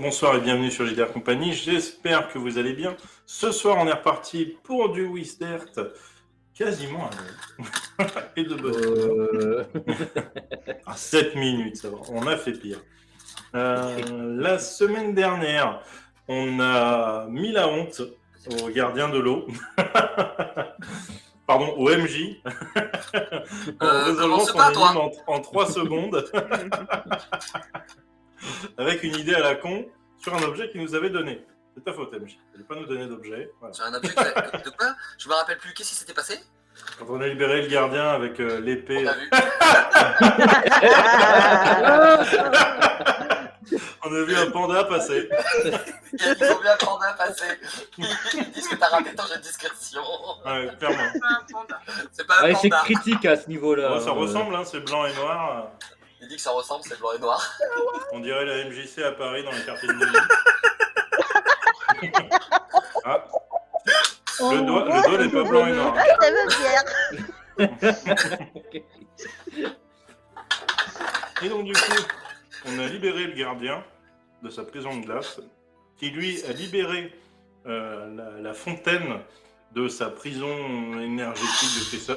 bonsoir et bienvenue sur Leader Company. J'espère que vous allez bien. Ce soir, on est reparti pour du Wistert quasiment à l'heure. Et de bonne à 7 minutes, ça va. On a fait pire. La semaine dernière, on a mis la honte aux gardiens de l'eau. Pardon, au MJ. En résolvant son énigme en 3 secondes. Avec une idée à la con sur un objet qu'il nous avait donné. C'est ta faute, MJ. Il ne pas nous donner d'objet. Voilà. Sur un objet de quoi? Je me rappelle plus. Qu'est-ce qui s'était passé? Quand on a libéré le gardien avec l'épée. On a vu. On a vu un panda passer. Ils ont vu un panda passer. Ils disent que t'as raté ton jeu de discrétion. Ouais, clairement. C'est pas un panda. C'est critique à ce niveau-là. Ouais, ça ressemble, hein, c'est blanc et noir. Il dit que ça ressemble, c'est blanc et noir. On dirait la MJC à Paris dans les quartiers de Neuilly. Ah. Le doigt n'est pas blanc et noir. Ça veut dire. Et donc du coup, on a libéré le gardien de sa prison de glace, qui lui a libéré la fontaine de sa prison énergétique de Tessa.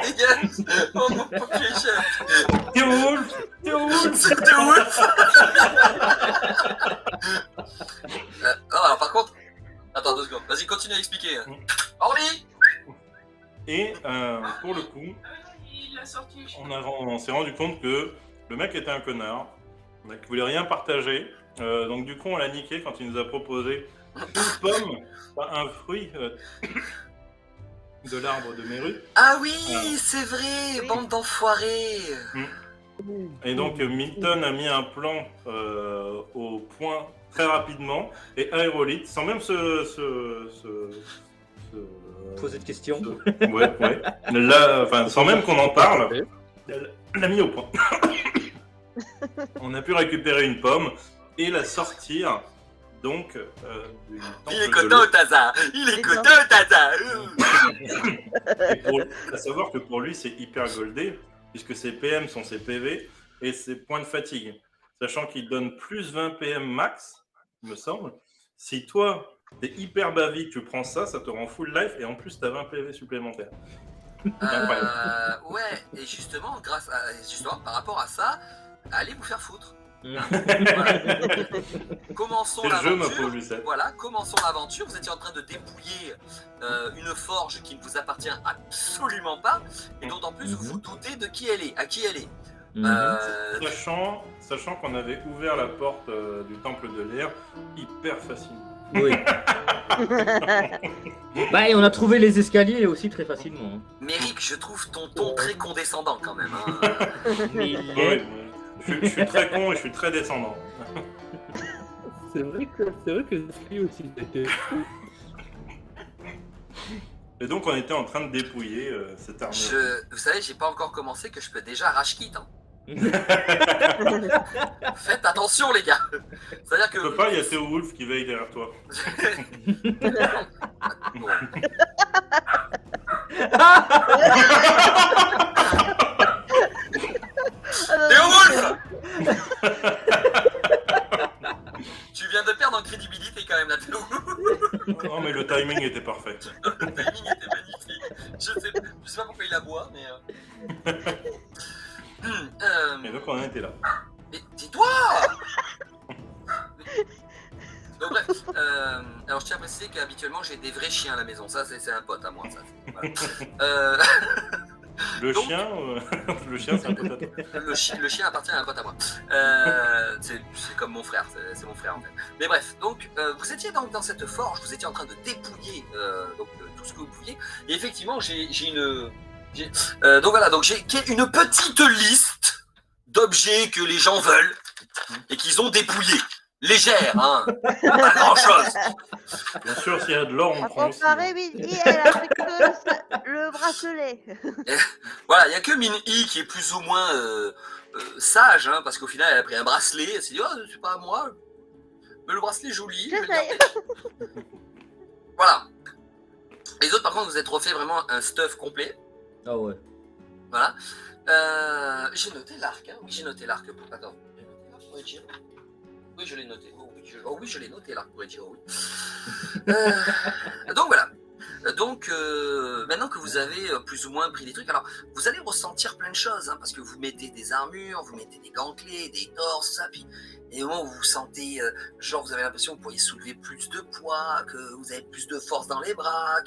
Dégage! Oh mon pauvre chef! Théo Wolf! C'est Théo Wolf! Alors par contre... Attends 2 secondes, vas-y continue à expliquer. Orly! Et pour le coup, on s'est rendu compte que le mec était un connard, qui voulait rien partager. Donc du coup, on l'a niqué quand il nous a proposé une pomme, un fruit de l'arbre de Meru. Ah oui, c'est vrai, oui. Bande d'enfoirés. Et donc Milton a mis un plan au point très rapidement et aérolite, sans même poser de questions. Ouais. Là, enfin, sans même qu'on en parle, elle l'a mis au point. On a pu récupérer une pomme et la sortir. Donc, il est content au Taza. Il est content au Taza. À savoir que pour lui, c'est hyper goldé, puisque ses PM sont ses PV et ses points de fatigue. Sachant qu'il donne plus 20 PM max, il me semble. Si toi, t'es hyper bavi, tu prends ça, ça te rend full life et en plus, t'as 20 PV supplémentaires. Ouais, et justement, par rapport à ça, allez vous faire foutre. Commençons l'aventure. Voilà, commençons l'aventure. Vous étiez en train de dépouiller une forge qui ne vous appartient absolument pas, et d'autant plus vous vous doutez de qui elle est, à qui elle est. Sachant qu'on avait ouvert la porte du temple de l'air hyper facilement. Oui. Et on a trouvé les escaliers aussi très facilement. Méric, je trouve ton ton très condescendant quand même. Hein. Oui. Je suis très con et je suis très descendant. C'est vrai que lui aussi c'était. Et donc on était en train de dépouiller cette armée. Vous savez, j'ai pas encore commencé que je peux déjà rage quit. Hein. Faites attention les gars. C'est-à-dire que. Tu peux pas, il y a Théo Wolf qui veille derrière toi. Bon. Théo Wolf. Tu viens de perdre en crédibilité quand même là, Théo. Non mais le timing était parfait. Le timing était magnifique. Je sais pas pourquoi il aboie, mais... Et donc on en était là. Mais dis-toi. Donc bref, alors je tiens à préciser qu'habituellement j'ai des vrais chiens à la maison, ça c'est un pote à moi. Ça, voilà. Le chien c'est un pote à toi. Le chien appartient à un pote à moi. C'est comme mon frère, c'est mon frère en fait. Mais bref, donc vous étiez dans cette forge, vous étiez en train de dépouiller tout ce que vous pouviez. Et effectivement, j'ai une petite liste d'objets que les gens veulent et qu'ils ont dépouillés. Légère, hein, pas grand chose. Bien sûr, s'il y a de l'or, on prend aussi. Comparé, Min-I, elle a fait que le bracelet. Voilà, il n'y a que Min-I qui est plus ou moins sage, hein, parce qu'au final, elle a pris un bracelet, elle s'est dit, oh, c'est pas à moi, mais le bracelet est joli, je vais le garder. Voilà. Les autres, par contre, vous êtes refait vraiment un stuff complet. Ah ouais. Voilà. J'ai noté l'arc, hein. Oui, j'ai noté l'arc. Attends. Oui, je l'ai noté. Oh oui, je l'ai noté là, pour dire oui. Donc voilà. Donc maintenant que vous avez plus ou moins pris des trucs, alors vous allez ressentir plein de choses, hein, parce que vous mettez des armures, vous mettez des gantelets, des torses, tout ça, puis et au moment où vous vous sentez, genre vous avez l'impression que vous pourriez soulever plus de poids, que vous avez plus de force dans les bras,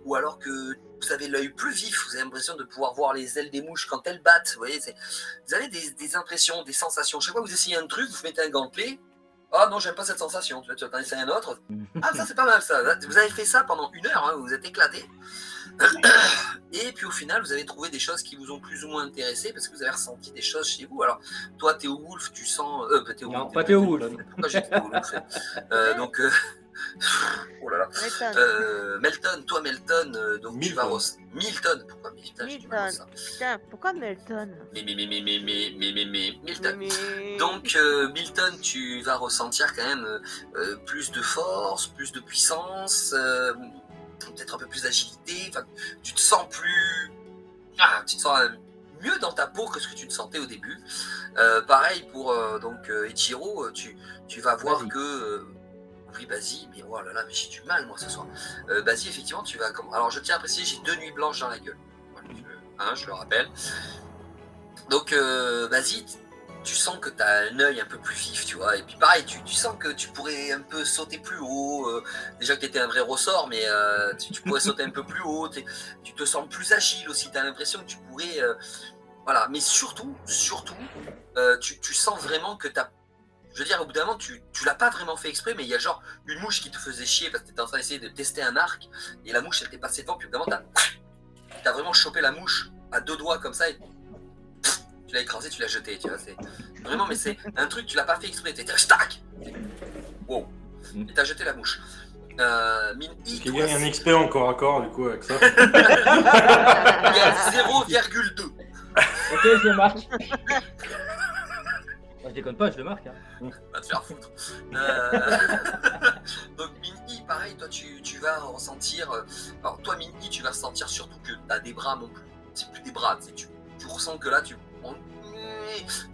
ou alors que vous avez l'œil plus vif, vous avez l'impression de pouvoir voir les ailes des mouches quand elles battent, vous voyez, vous avez des impressions, des sensations. Chaque fois que vous essayez un truc, vous mettez un gantelet. Ah non, j'aime pas cette sensation. Tu vas en essayer un autre. Ah, ça c'est pas mal ça. Vous avez fait ça pendant 1 heure, hein, vous vous êtes éclaté. Et puis au final, vous avez trouvé des choses qui vous ont plus ou moins intéressé parce que vous avez ressenti des choses chez vous. Alors, toi, Théo Wolf, tu sens. Théo Non, Wolf, pas Théo Wolf. Pourquoi j'ai dit Théo Wolf donc. Oh là là. Melton, toi Melton, donc tu vas Milton. Pourquoi Milton? Milton. Putain, pourquoi Melton? Milton. Donc Milton, tu vas ressentir quand même plus de force, plus de puissance, peut-être un peu plus d'agilité. Enfin, tu te sens plus, tu te sens mieux dans ta peau que ce que tu te sentais au début. Pareil pour donc Ichiro, tu vas voir que oui, Basie, mais oh là là, mais j'ai du mal moi ce soir. Basie, effectivement, tu vas comme. Alors je tiens à préciser, j'ai 2 nuits blanches dans la gueule. Voilà, je le rappelle. Donc Basie, tu sens que tu as un œil un peu plus vif, tu vois. Et puis pareil, tu sens que tu pourrais un peu sauter plus haut. Déjà que tu étais un vrai ressort, mais tu pourrais sauter un peu plus haut. Tu te sens plus agile aussi. Tu as l'impression que tu pourrais. Voilà, mais surtout, tu sens vraiment que tu as. Je veux dire, au bout d'un moment, tu l'as pas vraiment fait exprès, mais il y a genre une mouche qui te faisait chier parce que tu étais en train d'essayer de tester un arc, et la mouche, elle t'est passée devant, puis au bout d'un moment, t'as vraiment chopé la mouche à 2 doigts comme ça, et tu l'as écrasée, tu l'as jetée, tu vois. C'est vraiment, mais c'est un truc, tu l'as pas fait exprès, t'étais stack. Wow. Et t'as jeté la mouche. Min-I, il y a un expert en corps à corps, du coup, avec ça. il y a 0,2. Ok, je le marque. Je déconne pas, je le marque. Hein. Va te faire foutre. Donc Min-I, pareil, toi tu vas ressentir. Alors toi Min-I, tu vas ressentir surtout que t'as des bras non plus. C'est plus des bras, tu ressens que là tu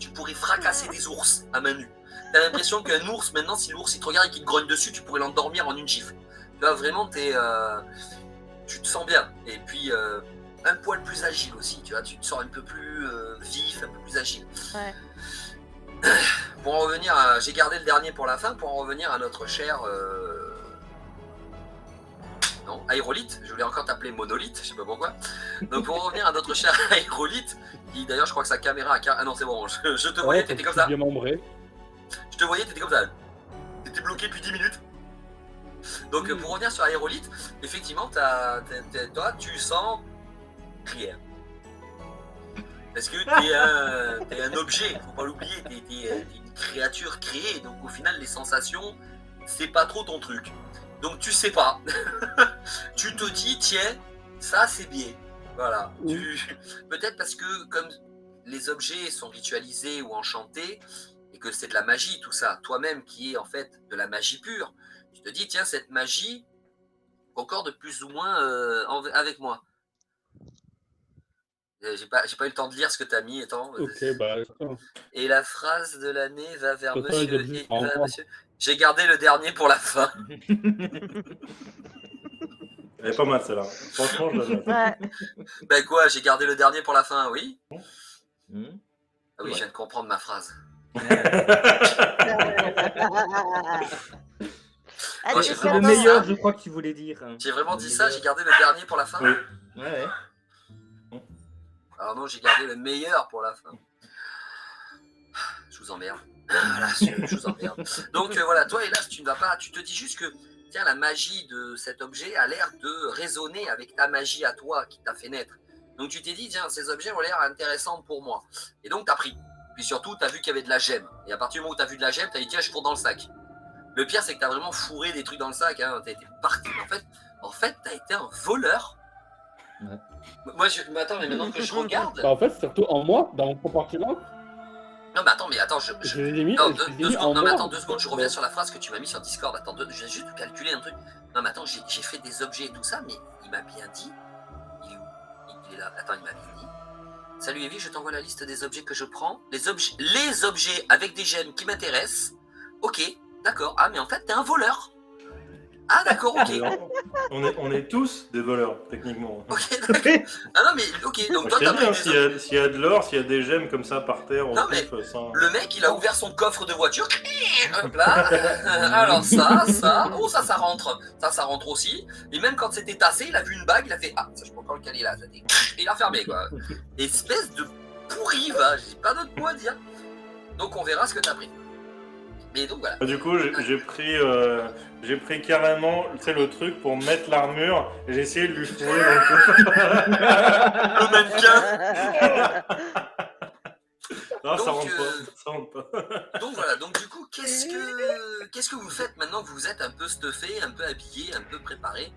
pourrais fracasser des ours à main nue. T'as l'impression qu'un ours, maintenant, si l'ours il te regarde et qu'il te grogne dessus, tu pourrais l'endormir en une gifle. Tu vois, vraiment, tu te sens bien. Et puis un poil plus agile aussi, tu vois, tu te sens un peu plus vif, un peu plus agile. Ouais. Pour en revenir j'ai gardé le dernier pour la fin, pour en revenir à notre cher non, Aérolite, je voulais encore t'appeler Monolithe, je sais pas pourquoi. Donc pour en revenir à notre cher Aérolite, qui d'ailleurs je crois que sa caméra a... Ah non c'est bon, je te voyais, t'étais comme ça. Bien membré. Je te voyais, t'étais comme ça. T'étais bloqué depuis 10 minutes. Donc pour revenir sur Aérolite, effectivement, toi tu sens rien. Parce que t'es un objet, faut pas l'oublier, t'es une créature créée, donc au final les sensations, c'est pas trop ton truc. Donc tu sais pas. Tu te dis, tiens, ça c'est bien. Voilà. Peut-être parce que comme les objets sont ritualisés ou enchantés, et que c'est de la magie tout ça, toi-même qui est en fait de la magie pure, tu te dis, tiens, cette magie concorde plus ou moins avec moi. J'ai pas eu le temps de lire ce que tu as mis. Ok, bah. Et la phrase de l'année va vers Total, monsieur. j'ai dit, Monsieur. J'ai gardé le dernier pour la fin. Elle est pas mal celle-là. Franchement, je l'aime. Ouais. Ben quoi, j'ai gardé le dernier pour la fin, oui. Ah oui, Ouais. je viens de comprendre ma phrase. Ah, j'ai C'est vraiment le dit meilleur, ça. je crois que tu voulais dire. Hein. J'ai vraiment Le dit ça, meilleur. j'ai gardé le dernier pour la fin. Oui. Ouais. Alors non, j'ai gardé le meilleur pour la fin. Je vous emmerde. Voilà, je vous emmerde. Donc voilà, toi hélas, tu ne vas pas. Tu te dis juste que tiens, la magie de cet objet a l'air de résonner avec ta magie à toi qui t'a fait naître. Donc tu t'es dit, tiens, ces objets ont l'air intéressants pour moi. Et donc tu as pris. Puis surtout, tu as vu qu'il y avait de la gemme. Et à partir du moment où tu as vu de la gemme, tu as dit, tiens, je fourre dans le sac. Le pire, c'est que tu as vraiment fourré des trucs dans le sac. Hein. Tu as été parti. En fait tu as été un voleur. Ouais. Moi, mais attends, mais maintenant que je regarde. Bah, en fait, surtout en moi, dans mon compartiment. Non, mais attends, Je les ai mis. Non, je les ai 2 mis secondes, en non, mais moi. attends 2 secondes, je reviens sur la phrase que tu m'as mis sur Discord. Attends, je viens juste de calculer un truc. Non, mais attends, j'ai fait des objets et tout ça, mais il m'a bien dit. Il est où? Il est là. Attends, il m'a bien dit. Salut Evie, je t'envoie la liste des objets que je prends. Les objets avec des gemmes qui m'intéressent. Ok, d'accord. Ah, mais en fait, t'es un voleur. Ah, d'accord, ok. On est tous des voleurs, techniquement. Ok, d'accord. Ah non, mais ok, donc Je toi, t'ai t'as dit, pris hein, des... s'il y a de l'or, s'il y a des gemmes comme ça par terre, au Non, mais pif, sans... le mec, il a ouvert son coffre de voiture. Hop là. Alors ça. Oh, ça rentre. Ça rentre aussi. Et même quand c'était tassé, il a vu une bague, il a fait ah, ça je peux encore le caler là. Et il a fermé quoi. Espèce de pourri, va. J'ai pas d'autre mot à dire. Donc on verra ce que t'as pris. Mais donc voilà. Du coup, j'ai pris carrément, tu sais, le truc pour mettre l'armure, et j'ai essayé de lui fourrer dans le Le mannequin. Non, ça Donc, rentre pas. Ça rentre pas. Donc voilà, donc du coup, qu'est-ce que vous faites maintenant que vous êtes un peu stuffé, un peu habillé, un peu préparé?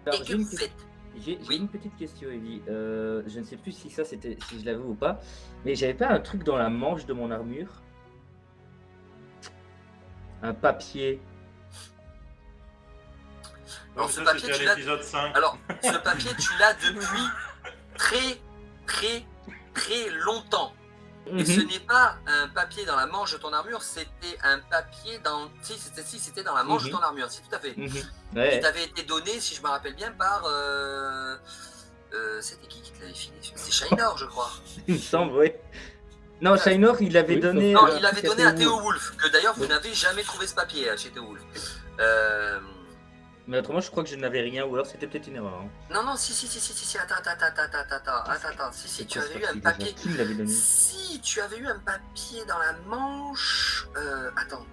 Alors, Et que j'ai une vous faites? J'ai Oui. une petite question, Evie. Je ne sais plus si ça c'était si je l'avais ou pas, mais j'avais pas un truc dans la manche de mon armure, un papier. Alors, Donc ce ça, papier, c'était à tu l'as- l'épisode 5. Alors, ce papier, tu l'as depuis très, très, très longtemps. Et ce n'est pas un papier dans la manche de ton armure, c'était un papier dans. Si, c'était dans la manche de ton armure, si, tout à fait. Qui Ouais, t'avait été donné, si je me rappelle bien, par. C'était qui te l'avait filé? C'était Shainor, je crois. il me semble, oui. Non, Shainor, il l'avait Oui, donné. Non, un il l'avait truc donné à Théo Théo Wolf, que d'ailleurs vous Oui. n'avez jamais trouvé ce papier chez Théo Wolf. Mais autrement, je crois que je n'avais rien, ou alors c'était peut-être une erreur. Hein. Non, si, attends, si, tu quoi ce avais eu un déjà papier. Qui me l'avait donné? Si, tu avais eu un papier dans la manche. Attends.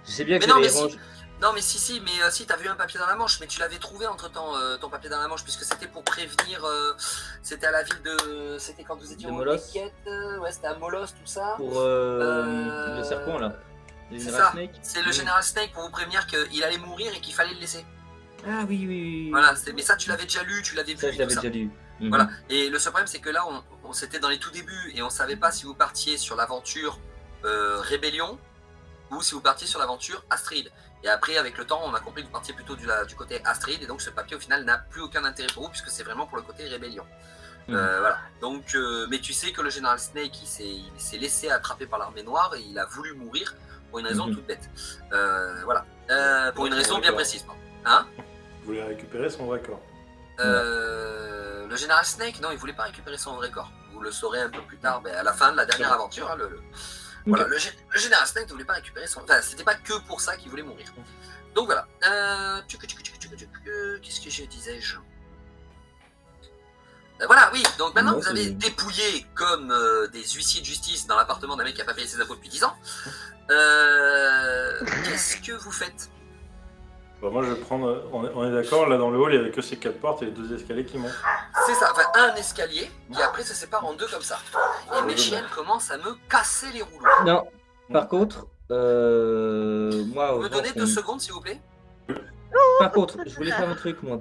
Je sais bien que Mais non, j'avais mais si. rangé. Non, mais si, t'avais eu un papier dans la manche, mais tu l'avais trouvé entre temps, ton papier dans la manche, puisque c'était pour prévenir. C'était à la ville de. C'était quand vous étiez De au Molos. Quéquette, ouais, c'était à Molos, tout ça. Pour le serpent, là. Le C'est General ça, Snake. c'est le General Snake pour vous prévenir qu'il allait mourir et qu'il fallait le laisser. Ah oui. Voilà, mais ça tu l'avais déjà lu, tu l'avais Ça, vu. je l'avais tout ça. déjà lu. Voilà. Et le seul problème, c'est que là, on s'était dans les tout débuts et on savait pas si vous partiez sur l'aventure Rébellion ou si vous partiez sur l'aventure Astrid. Et après, avec le temps, on a compris que vous partiez plutôt du côté Astrid et donc ce papier au final n'a plus aucun intérêt pour vous puisque c'est vraiment pour le côté Rébellion. Voilà. Donc, mais tu sais que le General Snake, il s'est laissé attraper par l'armée noire et il a voulu mourir pour une raison toute bête. Voilà. Pour une raison bien précise. Hein? Vous voulez récupérer son vrai corps. Le General Snake, non, il voulait pas récupérer son vrai corps. Vous le saurez un peu plus tard, à la fin de la dernière aventure. Hein, voilà, le General Snake ne voulait pas récupérer son. Enfin, c'était pas que pour ça qu'il voulait mourir. Donc voilà. Qu'est-ce que je disais-je? Voilà, oui. Donc maintenant, vous avez dépouillé comme des huissiers de justice dans l'appartement d'un mec qui n'a pas payé ses impôts depuis 10 ans. Qu'est-ce que vous faites? Bah, moi, je vais prendre. On est d'accord, là dans le hall, il n'y avait que ces 4 portes et les 2 escaliers qui montent. C'est ça, enfin un escalier qui après se sépare en deux comme ça. Et mes chiennes commencent à me casser les rouleaux. Non, par contre, moi. Vous me donnez 2 secondes s'il vous plaît? Par contre, je voulais faire un truc, moi.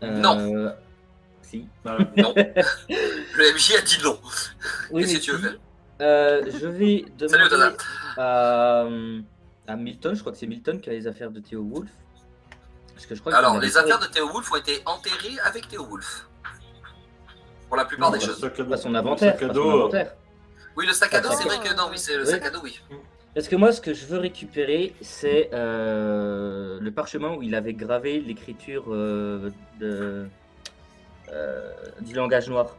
Non. Si. Non. Le MJ a dit non. Oui, Qu'est-ce mais que tu veux faire? je vais Salut, demander à Milton, je crois que c'est Milton qui a les affaires de Théo Wolf. Parce que je crois Alors, les affaires de Théo Wolf ont été enterrées avec Théo Wolf. Pour la plupart des choses. Pas son inventaire. Sac à dos. Oui, le sac à dos, Pas c'est vrai que non, oui, c'est le sac à dos, oui. Parce que moi, ce que je veux récupérer, c'est le parchemin où il avait gravé l'écriture du langage noir.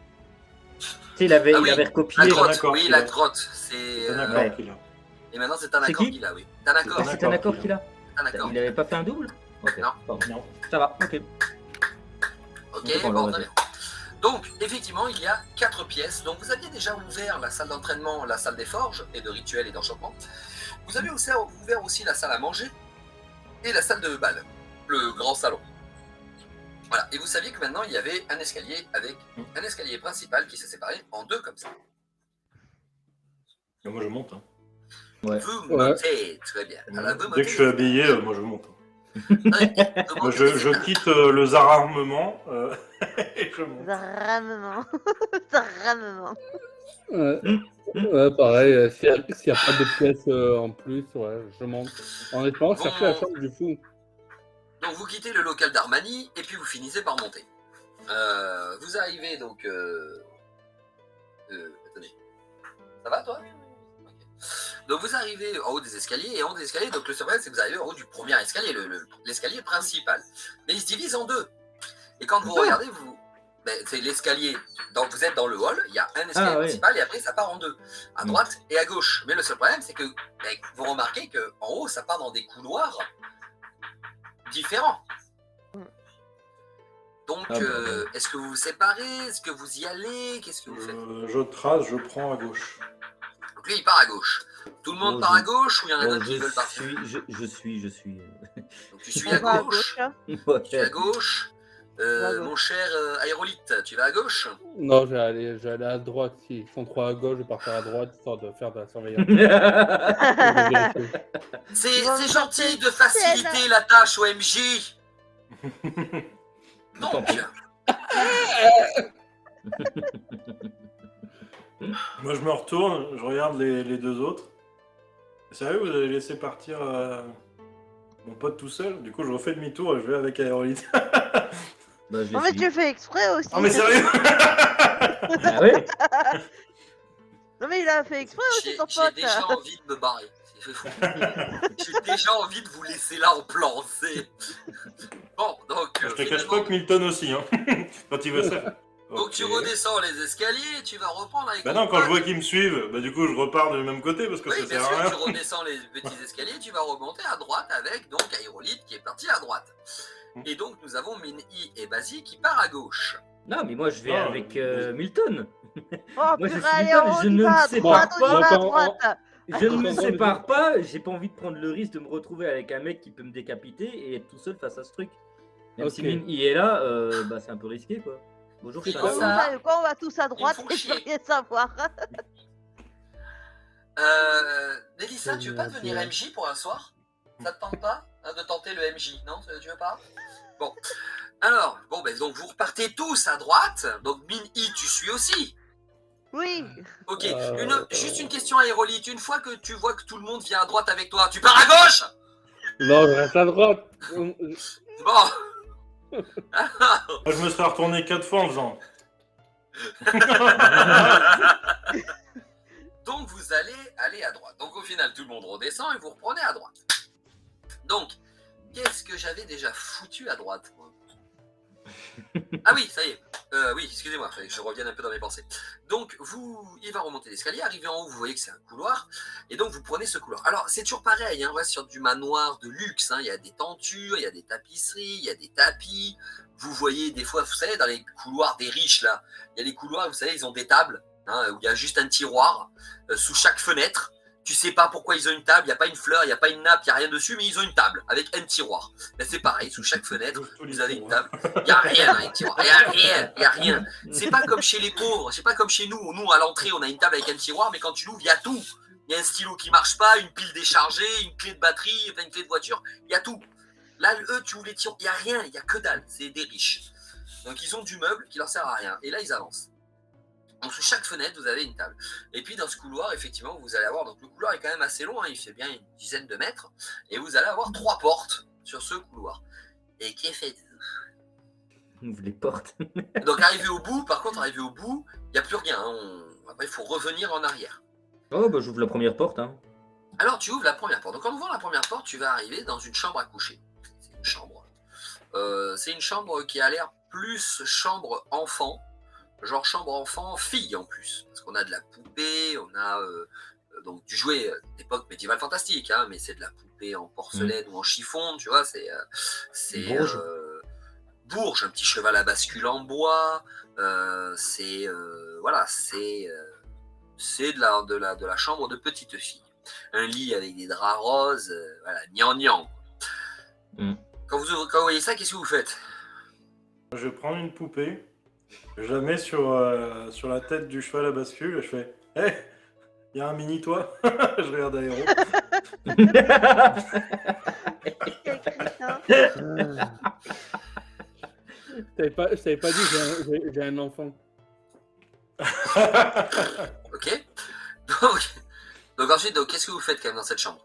Tu sais, il avait recopié. La grotte, accord oui, qu'il la a. grotte. C'est. C'est un accord qu'il a. Et maintenant, c'est un C'est accord qui qu'il a, oui. C'est un accord. Ah, c'est un accord qu'il a. Un accord. Il avait pas fait un double? Ok. Non. Pardon. Non. Ça va, ok. Ok, bon, très bien. Donc, effectivement, il y a 4 pièces. Donc, vous aviez déjà ouvert la salle d'entraînement, la salle des forges et de rituels et d'enchantement. Vous avez ouvert aussi la salle à manger et la salle de bal, le grand salon. Voilà. Et vous saviez que maintenant, il y avait un escalier avec un escalier principal qui s'est séparé en 2 comme ça. Et moi, je monte. Hein. Ouais. Vous montez, très bien. Alors, vous Dès que je suis habillé, moi, je monte. Moi, montez. je quitte le zararmement et je monte. Zarramement. Zarramement. Ouais, pareil, s'il n'y a pas de pièces en plus, ouais, je monte. En espérant chercher la chambre du fou. Donc vous quittez le local d'Armani et puis vous finissez par monter. Vous arrivez donc... attendez. Ça va toi? Okay. Donc vous arrivez en haut des escaliers, et en haut des escaliers, donc le seul problème c'est que vous arrivez en haut du premier escalier, l'escalier principal. Mais il se divise en deux. Et quand vous regardez, c'est l'escalier, donc vous êtes dans le hall, il y a un escalier principal, et après ça part en deux, à droite et à gauche. Mais le seul problème c'est que vous remarquez qu'en haut ça part dans des couloirs différents. Donc, est-ce que vous vous séparez? Est-ce que vous y allez? Qu'est-ce que vous faites? Je trace, je prends à gauche. Donc lui, il part à gauche. Tout le monde part à gauche ou il y en a d'autres qui veulent partir? Je suis. Donc tu suis à gauche. Ouais. Tu es à gauche. Mon cher Aérolite, tu vas à gauche? Non, je vais aller à droite. S'ils sont trop à gauche, je vais partir à droite, histoire de faire de la surveillance. C'est gentil de faciliter la tâche au MJ. Donc, moi je me retourne, je regarde les deux autres. Sérieux, vous avez laissé partir mon pote tout seul? Du coup, je refais demi-tour et je vais avec Aérolite. Bah, Non, mais tu le fais exprès aussi. Oh, mais sérieux? Ah ouais. Non, mais il a fait exprès aussi, ton j'ai pote. déjà envie de me barrer. J'ai déjà envie de vous laisser là en plan. Bon, donc. Je te cache pas que Milton aussi, hein, quand il veut ça. Donc tu redescends les escaliers et tu vas reprendre avec. Bah non, quand je vois qu'ils me suivent, bah du coup je repars du même côté parce que oui, ça bien sert à sûr, rien. tu redescends les petits escaliers, tu vas remonter à droite avec donc Aérolite qui est parti à droite. Et donc nous avons Min-Yi et Basi qui part à gauche. Non, mais moi je vais avec Milton. Oh, Moi, je purée, suis allez, Milton, on je y ne va à me droite, sépare on y va à pas. droite. Je ne me sépare pas, j'ai pas envie de prendre le risque de me retrouver avec un mec qui peut me décapiter et être tout seul face à ce truc. Même si Min il est là, bah c'est un peu risqué quoi. Bonjour, C'est ça quoi Vous ça? savez quoi, on va tous à droite font et je veux chier. rien savoir. Nélissa, tu veux pas devenir MJ pour un soir? Ça te tente pas de tenter le MJ? Non, tu veux pas? Bon. Alors, donc vous repartez tous à droite. Donc Min-Yi, tu suis aussi. Oui. Ok, juste une question Aérolite. Une fois que tu vois que tout le monde vient à droite avec toi, tu pars à gauche? Non, je reste à droite. Bon. Moi, je me serais retourné 4 fois en faisant. Donc vous allez aller à droite. Donc au final, tout le monde redescend et vous reprenez à droite. Donc, qu'est-ce que j'avais déjà foutu à droite, moi? Ah oui, ça y est. Oui, excusez-moi, fallait que je revienne un peu dans mes pensées. Donc, il va remonter l'escalier, arrivé en haut, vous voyez que c'est un couloir, et donc vous prenez ce couloir. Alors, c'est toujours pareil, hein, on reste sur du manoir de luxe, hein, il y a des tentures, il y a des tapisseries, il y a des tapis. Vous voyez des fois, vous savez, dans les couloirs des riches, là, il y a des couloirs, vous savez, ils ont des tables, hein, où il y a juste un tiroir sous chaque fenêtre. Tu sais pas pourquoi ils ont une table, il n'y a pas une fleur, il n'y a pas une nappe, il n'y a rien dessus, mais ils ont une table avec un tiroir. Ben, c'est pareil, sous chaque fenêtre, vous avez une table. Il n'y a rien dans un tiroir, il n'y a rien. C'est pas comme chez les pauvres, c'est pas comme chez nous. Nous, à l'entrée, on a une table avec un tiroir, mais quand tu l'ouvres, il y a tout. Il y a un stylo qui marche pas, une pile déchargée, une clé de batterie, enfin, une clé de voiture, il y a tout. Là, eux, tu ouvres les tiroirs, il n'y a rien, il n'y a que dalle, c'est des riches. Donc, ils ont du meuble qui leur sert à rien. Et là, ils avancent. Donc, sous chaque fenêtre, vous avez une table. Et puis, dans ce couloir, effectivement, vous allez avoir... Donc, le couloir est quand même assez long, hein, il fait bien une dizaine de mètres. Et vous allez avoir 3 portes sur ce couloir. Et qu'est-ce que faites-vous? Ouvre les portes. Donc, arrivé au bout, il n'y a plus rien. Hein. Après, il faut revenir en arrière. Oh, bah j'ouvre la première porte. Hein. Alors, tu ouvres la première porte. Donc, en ouvrant la première porte, tu vas arriver dans une chambre à coucher. C'est une chambre qui a l'air plus chambre enfant. Genre chambre enfant, fille en plus, parce qu'on a de la poupée, on a donc du jouet d'époque médiévale fantastique, hein, mais c'est de la poupée en porcelaine ou en chiffon, tu vois, c'est Bourges, un petit cheval à bascule en bois, c'est de la chambre de petite fille, un lit avec des draps roses, voilà, gnangnan. Quand vous voyez ça, qu'est-ce que vous faites? Je vais prendre une poupée. Je la mets sur la tête du cheval à bascule et je fais « Hé, il y a un mini toi ?» Je regarde Aéro. Quel crétin. Je t'avais pas dit que j'ai un enfant. Ok. Donc ensuite, qu'est-ce que vous faites quand même dans cette chambre?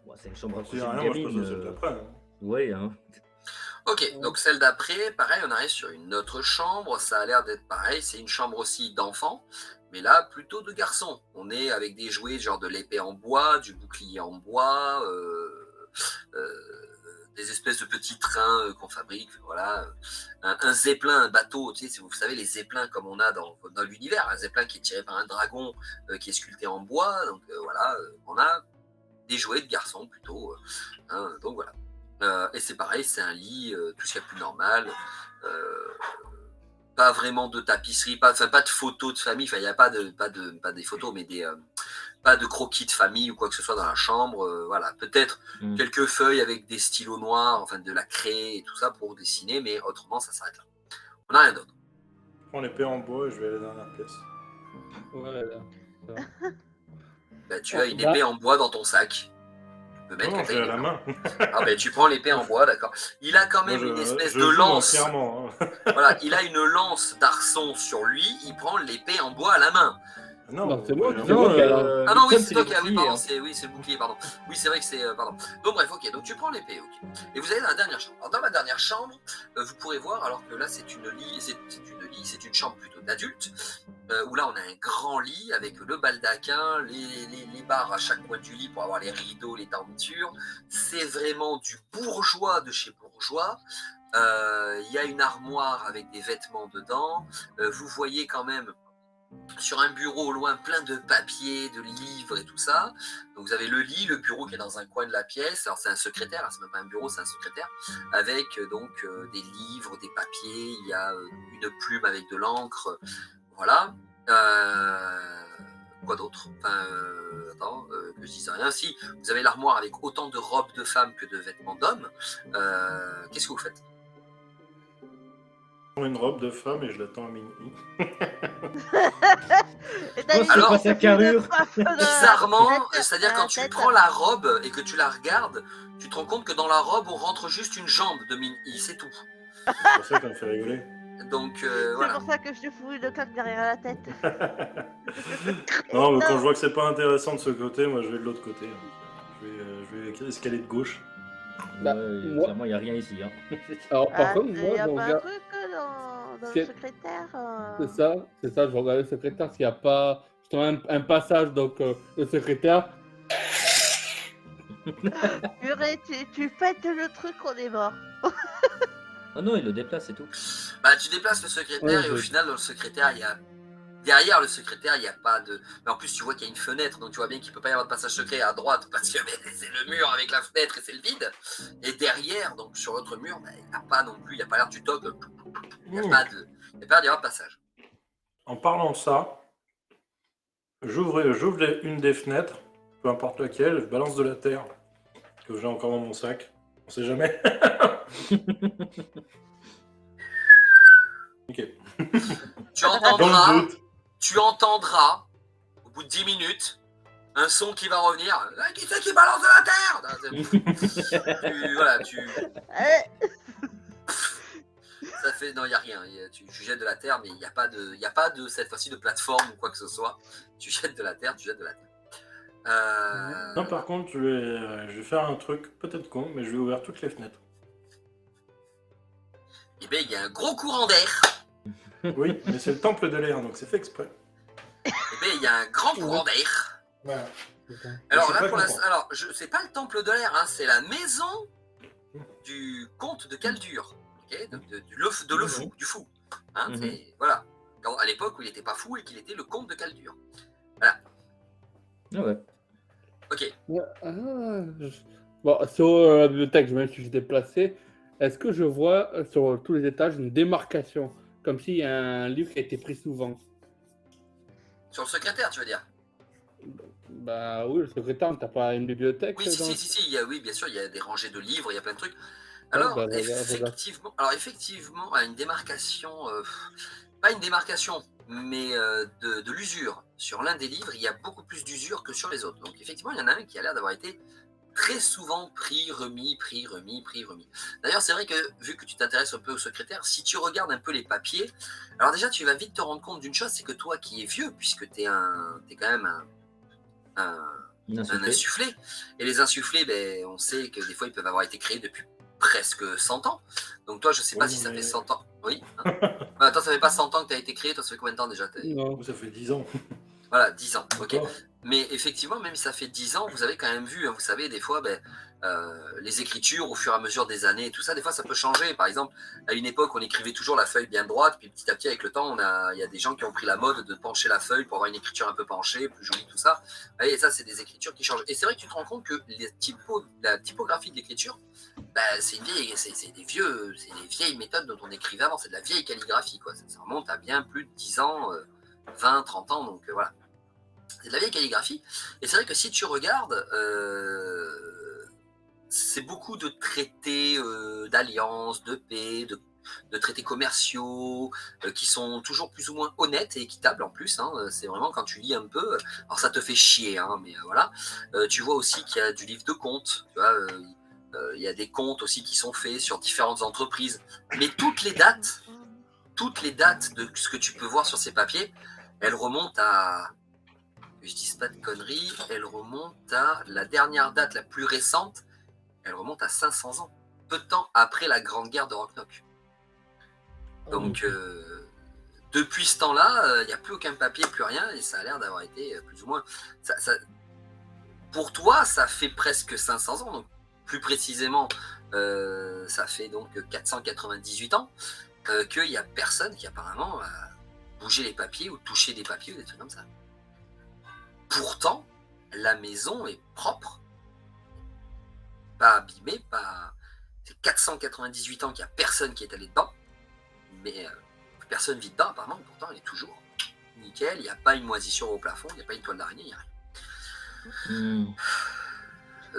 Bon, c'est une chambre à C'est coucher de rien, moi je passe au gamine. celle d'après. Hein. Ouais, hein. Ok, donc celle d'après, pareil, on arrive sur une autre chambre. Ça a l'air d'être pareil. C'est une chambre aussi d'enfants, mais là, plutôt de garçons. On est avec des jouets genre de l'épée en bois, du bouclier en bois, des espèces de petits trains qu'on fabrique. Voilà, un zeppelin, un bateau. Tu sais, vous savez, les zeppelins comme on a dans l'univers. Un zeppelin qui est tiré par un dragon qui est sculpté en bois. Donc voilà, on a des jouets de garçons plutôt. Donc voilà. Et c'est pareil, c'est un lit, tout ce qu'il y a de plus normal. Pas vraiment de tapisserie, pas de photos de famille. Enfin, il n'y a pas des photos, mais pas de croquis de famille ou quoi que ce soit dans la chambre. Voilà, peut-être quelques feuilles avec des stylos noirs, enfin de la craie et tout ça pour dessiner, mais autrement, ça s'arrête là. On n'a rien d'autre. Je prends l'épée en bois et je vais à la dernière pièce. Voilà. Bah, tu as une épée en bois dans ton sac. Non, j'ai à la main. Ah ben tu prends l'épée en bois, d'accord. Il a quand même une espèce de lance. Clairement, hein. Voilà, il a une lance d'arçon sur lui, il prend l'épée en bois à la main. Non, c'est moi qui Ah non, oui, c'est toi qui as as vu, pardon, c'est le bouclier, pardon. Oui, c'est vrai que c'est, pardon. Donc bref, ok, donc tu prends l'épée, ok. Et vous allez dans la dernière chambre. Alors dans la dernière chambre, vous pourrez voir, alors que là c'est une chambre plutôt d'adulte, où là on a un grand lit avec le baldaquin, les barres à chaque coin du lit pour avoir les rideaux, les tentures. C'est vraiment du bourgeois de chez bourgeois. Il y a une armoire avec des vêtements dedans. Vous voyez quand même sur un bureau au loin plein de papiers, de livres et tout ça. Donc vous avez le lit, le bureau qui est dans un coin de la pièce. Alors c'est un secrétaire, c'est même pas un bureau, c'est un secrétaire, avec donc des livres, des papiers. Il y a une plume avec de l'encre. Voilà. Quoi d'autre? Attends, que je dise rien. Si, vous avez l'armoire avec autant de robes de femmes que de vêtements d'hommes. Qu'est-ce que vous faites? Je prends une robe de femme et je l'attends à minuit. Alors, pas sa carrure. Bizarrement, c'est-à-dire quand tu prends la robe et que tu la regardes, tu te rends compte que dans la robe, on rentre juste une jambe de Min-Yi, c'est tout. C'est pour ça qu'on me fait rigoler. Donc C'est voilà. pour ça que je te fous une claque derrière la tête. Non, mais quand je vois que c'est pas intéressant de ce côté, moi je vais de l'autre côté. Je vais escalader de gauche. Bah, moi- Clairement, il n'y a rien ici. Hein. Alors, par contre, Il moi, y a je pas un regarde. truc dans le C'est- secrétaire C'est ça, je regarde le secrétaire s'il n'y a pas justement un passage, donc le secrétaire. Purée, tu pètes le truc, on est mort. Oh non, il le déplace, c'est tout. Bah, tu déplaces le secrétaire Ouais, et au je- final, dans le secrétaire, il y a. Derrière le secrétaire, il n'y a pas de. Mais en plus, tu vois qu'il y a une fenêtre, donc tu vois bien qu'il ne peut pas y avoir de passage secret à droite parce que c'est le mur avec la fenêtre et c'est le vide. Et derrière, donc sur l'autre mur, bah, il n'y a pas non plus, il n'y a pas l'air du toc. Il n'y a pas d'y avoir de passage. En parlant de ça, j'ouvre une des fenêtres, peu importe laquelle, je balance de la terre que j'ai encore dans mon sac. On sait jamais. Ok. Tu Dans entendras. le doute. Tu entendras, au bout de 10 minutes, un son qui va revenir. Ah, qui c'est qui balance de la terre? Voilà, ça fait. Non, il n'y a rien. Tu jettes de la terre, mais il n'y a pas de cette fois-ci de plateforme ou quoi que ce soit. Tu jettes de la terre, tu jettes de la terre. Non, par contre, je vais faire un truc peut-être con, mais je vais ouvrir toutes les fenêtres. Eh bien, il y a un gros courant d'air. Oui, mais c'est le temple de l'air, donc c'est fait exprès. Eh bien, il y a un grand courant d'air. Voilà. Alors Je suis là, pas pour content. alors, c'est pas le temple de l'air, hein, c'est la maison du comte de Caldur, ok, de le fou, du fou. Hein, Mhm. voilà. À l'époque où il n'était pas fou et qu'il était le comte de Caldur. Ah ouais. Ok. Bon, sur la bibliothèque, même si je suis déplacé, est-ce que je vois sur tous les étages une démarcation, comme s'il y a un livre qui a été pris souvent? Sur le secrétaire, tu veux dire? Bah oui, le secrétaire, t'as pas une bibliothèque Oui, dans- si, oui, bien sûr, il y a des rangées de livres, il y a plein de trucs. Alors, bah, voilà. effectivement, une démarcation, pas une démarcation, mais de l'usure. Sur l'un des livres, il y a beaucoup plus d'usure que sur les autres. Donc, effectivement, il y en a un qui a l'air d'avoir été très souvent pris, remis. D'ailleurs, c'est vrai que, vu que tu t'intéresses un peu au secrétaire, si tu regardes un peu les papiers, alors déjà, tu vas vite te rendre compte d'une chose, c'est que toi qui es vieux, puisque t'es quand même un insufflé. Et les insufflés, ben, on sait que des fois, ils peuvent avoir été créés depuis presque 100 ans. Donc toi, je sais pas Oui, si ça mais- fait 100 ans. Oui. Hein. Attends, ça fait pas 100 ans que tu as été créé. Toi, ça fait combien de temps déjà? Non. Ça fait 10 ans. Voilà, 10 ans. Ok. Encore. Mais effectivement, même si ça fait 10 ans, vous avez quand même vu, hein, vous savez, des fois, les écritures, au fur et à mesure des années et tout ça, des fois, ça peut changer. Par exemple, à une époque, on écrivait toujours la feuille bien droite, puis petit à petit, avec le temps, il y a des gens qui ont pris la mode de pencher la feuille pour avoir une écriture un peu penchée, plus jolie, tout ça. Et ça, c'est des écritures qui changent. Et c'est vrai que tu te rends compte que la typographie de l'écriture, c'est des vieilles méthodes dont on écrivait avant. C'est de la vieille calligraphie, quoi. Ça remonte à bien plus de 10 ans, 20, 30 ans, donc voilà. C'est de la vieille calligraphie. Et c'est vrai que si tu regardes, c'est beaucoup de traités d'alliance, de paix, de traités commerciaux qui sont toujours plus ou moins honnêtes et équitables en plus. Hein. C'est vraiment quand tu lis un peu, alors ça te fait chier, hein, mais voilà. Tu vois aussi qu'il y a du livre de comptes. Tu vois, il y a des comptes aussi qui sont faits sur différentes entreprises. Mais toutes les dates de ce que tu peux voir sur ces papiers, elles remontent à... Je dis pas de conneries, elle remonte à la dernière date la plus récente, elle remonte à 500 ans, peu de temps après la Grande Guerre de Rocknock. Donc, depuis ce temps-là, il n'y a plus aucun papier, plus rien, et ça a l'air d'avoir été plus ou moins... Pour toi, ça fait presque 500 ans, donc plus précisément, ça fait donc 498 ans qu'il n'y a personne qui apparemment a bougé les papiers ou touché des papiers ou des trucs comme ça. Pourtant, la maison est propre, pas abîmée, pas... C'est 498 ans qu'il n'y a personne qui est allé dedans, mais personne vit dedans apparemment, pourtant elle est toujours nickel, il n'y a pas une moisissure au plafond, il n'y a pas une toile d'araignée, il n'y a rien.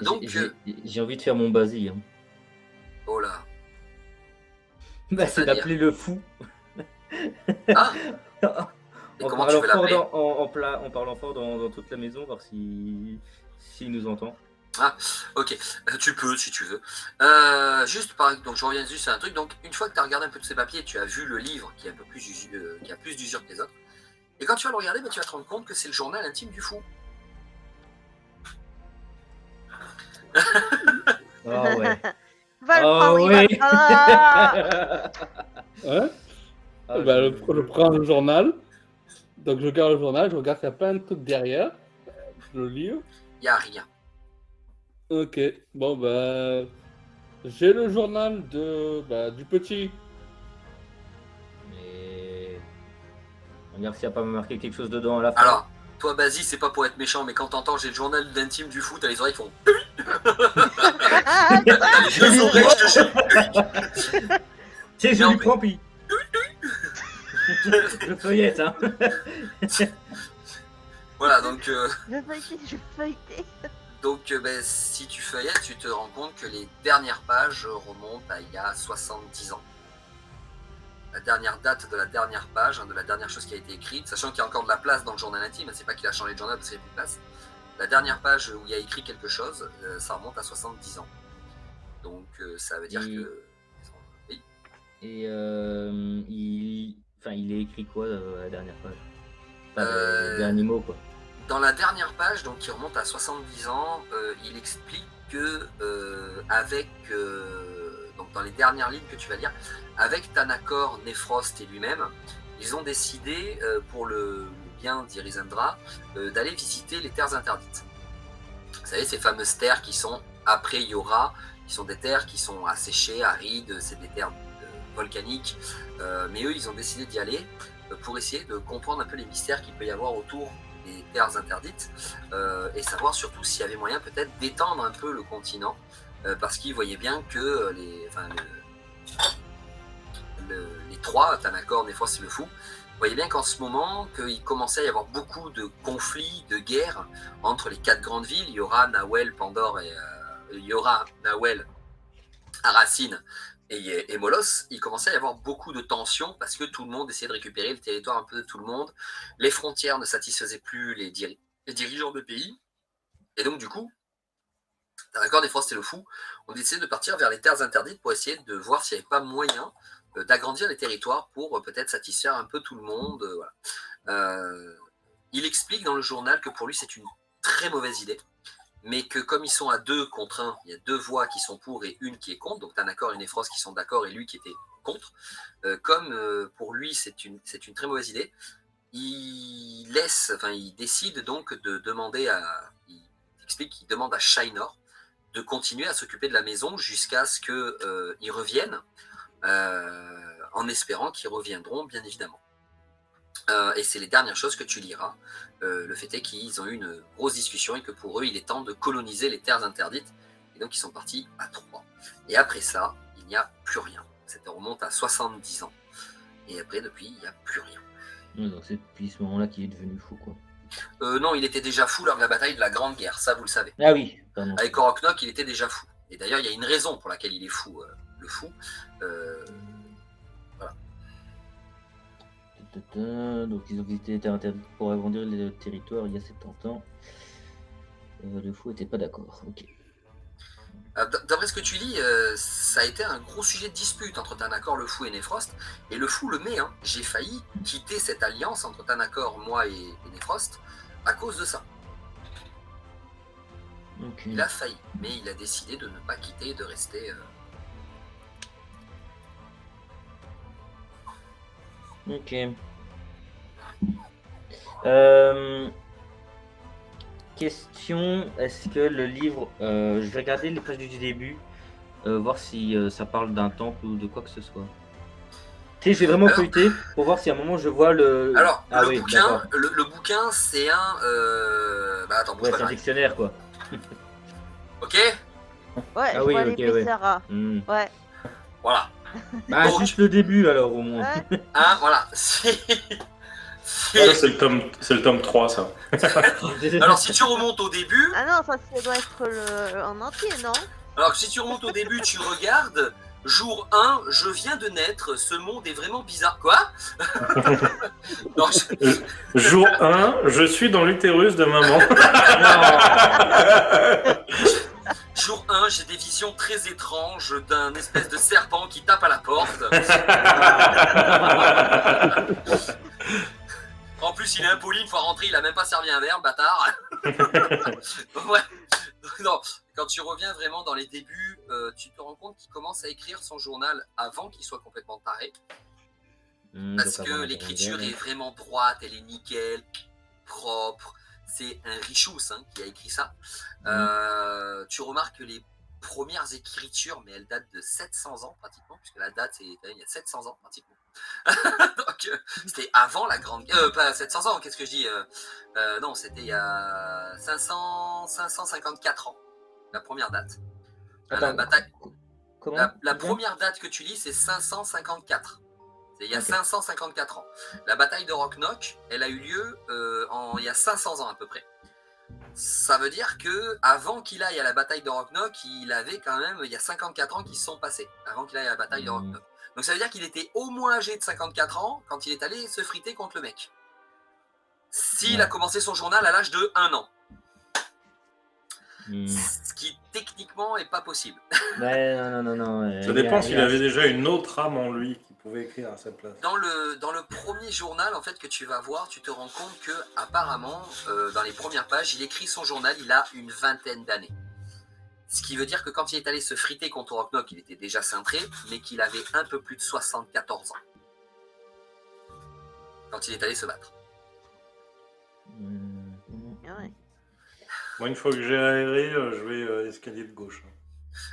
Donc, j'ai envie de faire mon Basile. Hein. oh là. Bah, c'est C'est-à-dire d'appeler le fou. Ah. Et comment tu veux l'appeler? En parlant fort dans toute la maison, voir s'il nous entend. Ah, ok, tu peux si tu veux. Donc je reviens dessus, c'est un truc. Donc une fois que tu as regardé un peu tous ces papiers, tu as vu le livre qui est un peu plus qui a plus d'usure que les autres. Et quand tu vas le regarder, tu vas te rendre compte que c'est le journal intime du fou. Oh ouais. Va le Oh prendre, il va oui. le prendre. Ouais. Ah, Je prends le journal. Donc je regarde le journal, je regarde s'il n'y a pas un truc derrière. Je le lis. Il n'y a rien. Ok. Bon bah. J'ai le journal du petit. Mais regarde s'il n'y a pas marqué quelque chose dedans à la fin. Alors, toi Basile, c'est pas pour être méchant, mais quand t'entends j'ai le journal d'intime du fou, t'as les oreilles qui font... Ah, T'as les deux oreilles, je te jure. C'est je Non, lui mais- prends puis. Je feuillette, hein. Voilà, donc... je feuilletais. Donc, si tu feuillettes, tu te rends compte que les dernières pages remontent à il y a 70 ans. La dernière date de la dernière page, de la dernière chose qui a été écrite, sachant qu'il y a encore de la place dans le journal intime, c'est pas qu'il a changé de journal parce qu'il n'y a plus de place. La dernière page où il y a écrit quelque chose, ça remonte à 70 ans. Donc, ça veut dire que... Oui. Et il est écrit quoi la dernière page? Le dernier mot quoi. Dans la dernière page, donc qui remonte à 70 ans, il explique que donc dans les dernières lignes que tu vas lire, avec Tanakor, Néphrost et lui-même, ils ont décidé, pour le bien d'Irizandra, d'aller visiter les terres interdites. Vous savez, ces fameuses terres qui sont après Yora, qui sont des terres qui sont asséchées, arides, c'est des terres volcaniques, mais eux, ils ont décidé d'y aller pour essayer de comprendre un peu les mystères qu'il peut y avoir autour des terres interdites et savoir surtout s'il y avait moyen peut-être d'étendre un peu le continent parce qu'ils voyaient bien que les trois, Tanakor, Néphrost et le fou, voyaient bien qu'en ce moment qu'il commençait à y avoir beaucoup de conflits, de guerres entre les quatre grandes villes, Yora, Nawel, Pandore et Yora, Nawel, Aracine et Molos. Il commençait à y avoir beaucoup de tensions parce que tout le monde essayait de récupérer le territoire un peu de tout le monde. Les frontières ne satisfaisaient plus les dirigeants de pays. Et donc, du coup, Tanakor, Néphrost et le fou ont décidé de partir vers les terres interdites pour essayer de voir s'il n'y avait pas moyen d'agrandir les territoires pour peut-être satisfaire un peu tout le monde. Voilà. Il explique dans le journal que pour lui, c'est une très mauvaise idée mais que comme ils sont à 2 contre 1, il y a 2 voix qui sont pour et une qui est contre, donc Tanakor et Néphros qui sont d'accord et lui qui était contre, comme pour lui c'est une très mauvaise idée, il décide donc de demander il explique qu'il demande à Shainor de continuer à s'occuper de la maison jusqu'à ce qu'ils reviennent, en espérant qu'ils reviendront bien évidemment. Et c'est les dernières choses que tu liras. Le fait est qu'ils ont eu une grosse discussion et que pour eux, il est temps de coloniser les terres interdites. Et donc, ils sont partis à 3. Et après ça, il n'y a plus rien. Ça remonte à 70 ans. Et après, depuis, il n'y a plus rien. Donc c'est depuis ce moment-là qu'il est devenu fou, quoi. Non, il était déjà fou lors de la bataille de la Grande Guerre, ça vous le savez. Ah oui, pardon. Avec Oroknok, il était déjà fou. Et d'ailleurs, il y a une raison pour laquelle il est fou, le fou. Donc ils ont visité les terres interdites pour agrandir le territoire il y a 70 ans. Le fou n'était pas d'accord. Ok. D'après ce que tu lis, ça a été un gros sujet de dispute entre Tanakor, le fou et Néphrost. Et le fou le met, hein. J'ai failli quitter cette alliance entre Tanakor, moi et Néphrost à cause de ça. Okay. Il a failli, mais il a décidé de ne pas quitter et de rester... Ok. Question, est-ce que le livre... je vais regarder les pages du début, voir si ça parle d'un temple ou de quoi que ce soit. Tu sais, je vais vraiment feuilleter pour voir si à un moment je vois le... Alors, oui, le bouquin, c'est un... attends, ouais, c'est un dictionnaire, quoi. Ok. Ouais, Ah je oui, vois ok, l'épaisseur. ouais. Ouais. Voilà. Bah, Donc, juste le début, alors, au moins. Ouais. hein, voilà. Voilà, c'est le tome 3, ça. Alors, si tu remontes au début... Ah non, ça doit être en entier, non? Alors, si tu remontes au début, tu regardes... Jour 1, je viens de naître, ce monde est vraiment bizarre. Quoi? Non, Jour 1, je suis dans l'utérus de maman. Jour 1, j'ai des visions très étranges d'un espèce de serpent qui tape à la porte. En plus, il est impoli, une fois rentré, il a même pas servi un verre, le bâtard. Ouais. Non, quand tu reviens vraiment dans les débuts, tu te rends compte qu'il commence à écrire son journal avant qu'il soit complètement taré. Parce que l'écriture est vraiment droite, elle est nickel, propre. C'est un richous qui a écrit ça. Tu remarques que les premières écritures, mais elles datent de 700 ans pratiquement, puisque la date, c'est il y a 700 ans pratiquement. Donc, c'était avant la grande... pas 700 ans, qu'est-ce que je dis non, c'était il y a 554 ans, la première date. Attends, la bataille... Comment La première date que tu lis, c'est 554. C'est il y a 554 ans. La bataille de Oroknok, elle a eu lieu il y a 500 ans à peu près. Ça veut dire que avant qu'il aille à la bataille d'Oroknok, il avait quand même, il y a 54 ans qui se sont passés, avant qu'il aille à la bataille d'Oroknok. Donc ça veut dire qu'il était au moins âgé de 54 ans quand il est allé se friter contre le mec. S'il a commencé son journal à l'âge de 1 an. Ce qui techniquement est pas possible. Ouais, non. Ça dépend s'il avait déjà une autre âme en lui qui pouvait écrire à sa place. Dans le premier journal en fait que tu vas voir, tu te rends compte que apparemment dans les premières pages, il écrit son journal, il a une 20aine d'années. Ce qui veut dire que quand il est allé se friter contre Oroknok, il était déjà cintré, mais qu'il avait un peu plus de 74 ans. Quand il est allé se battre. Ouais. Moi, une fois que j'ai aéré, je vais escalier de gauche.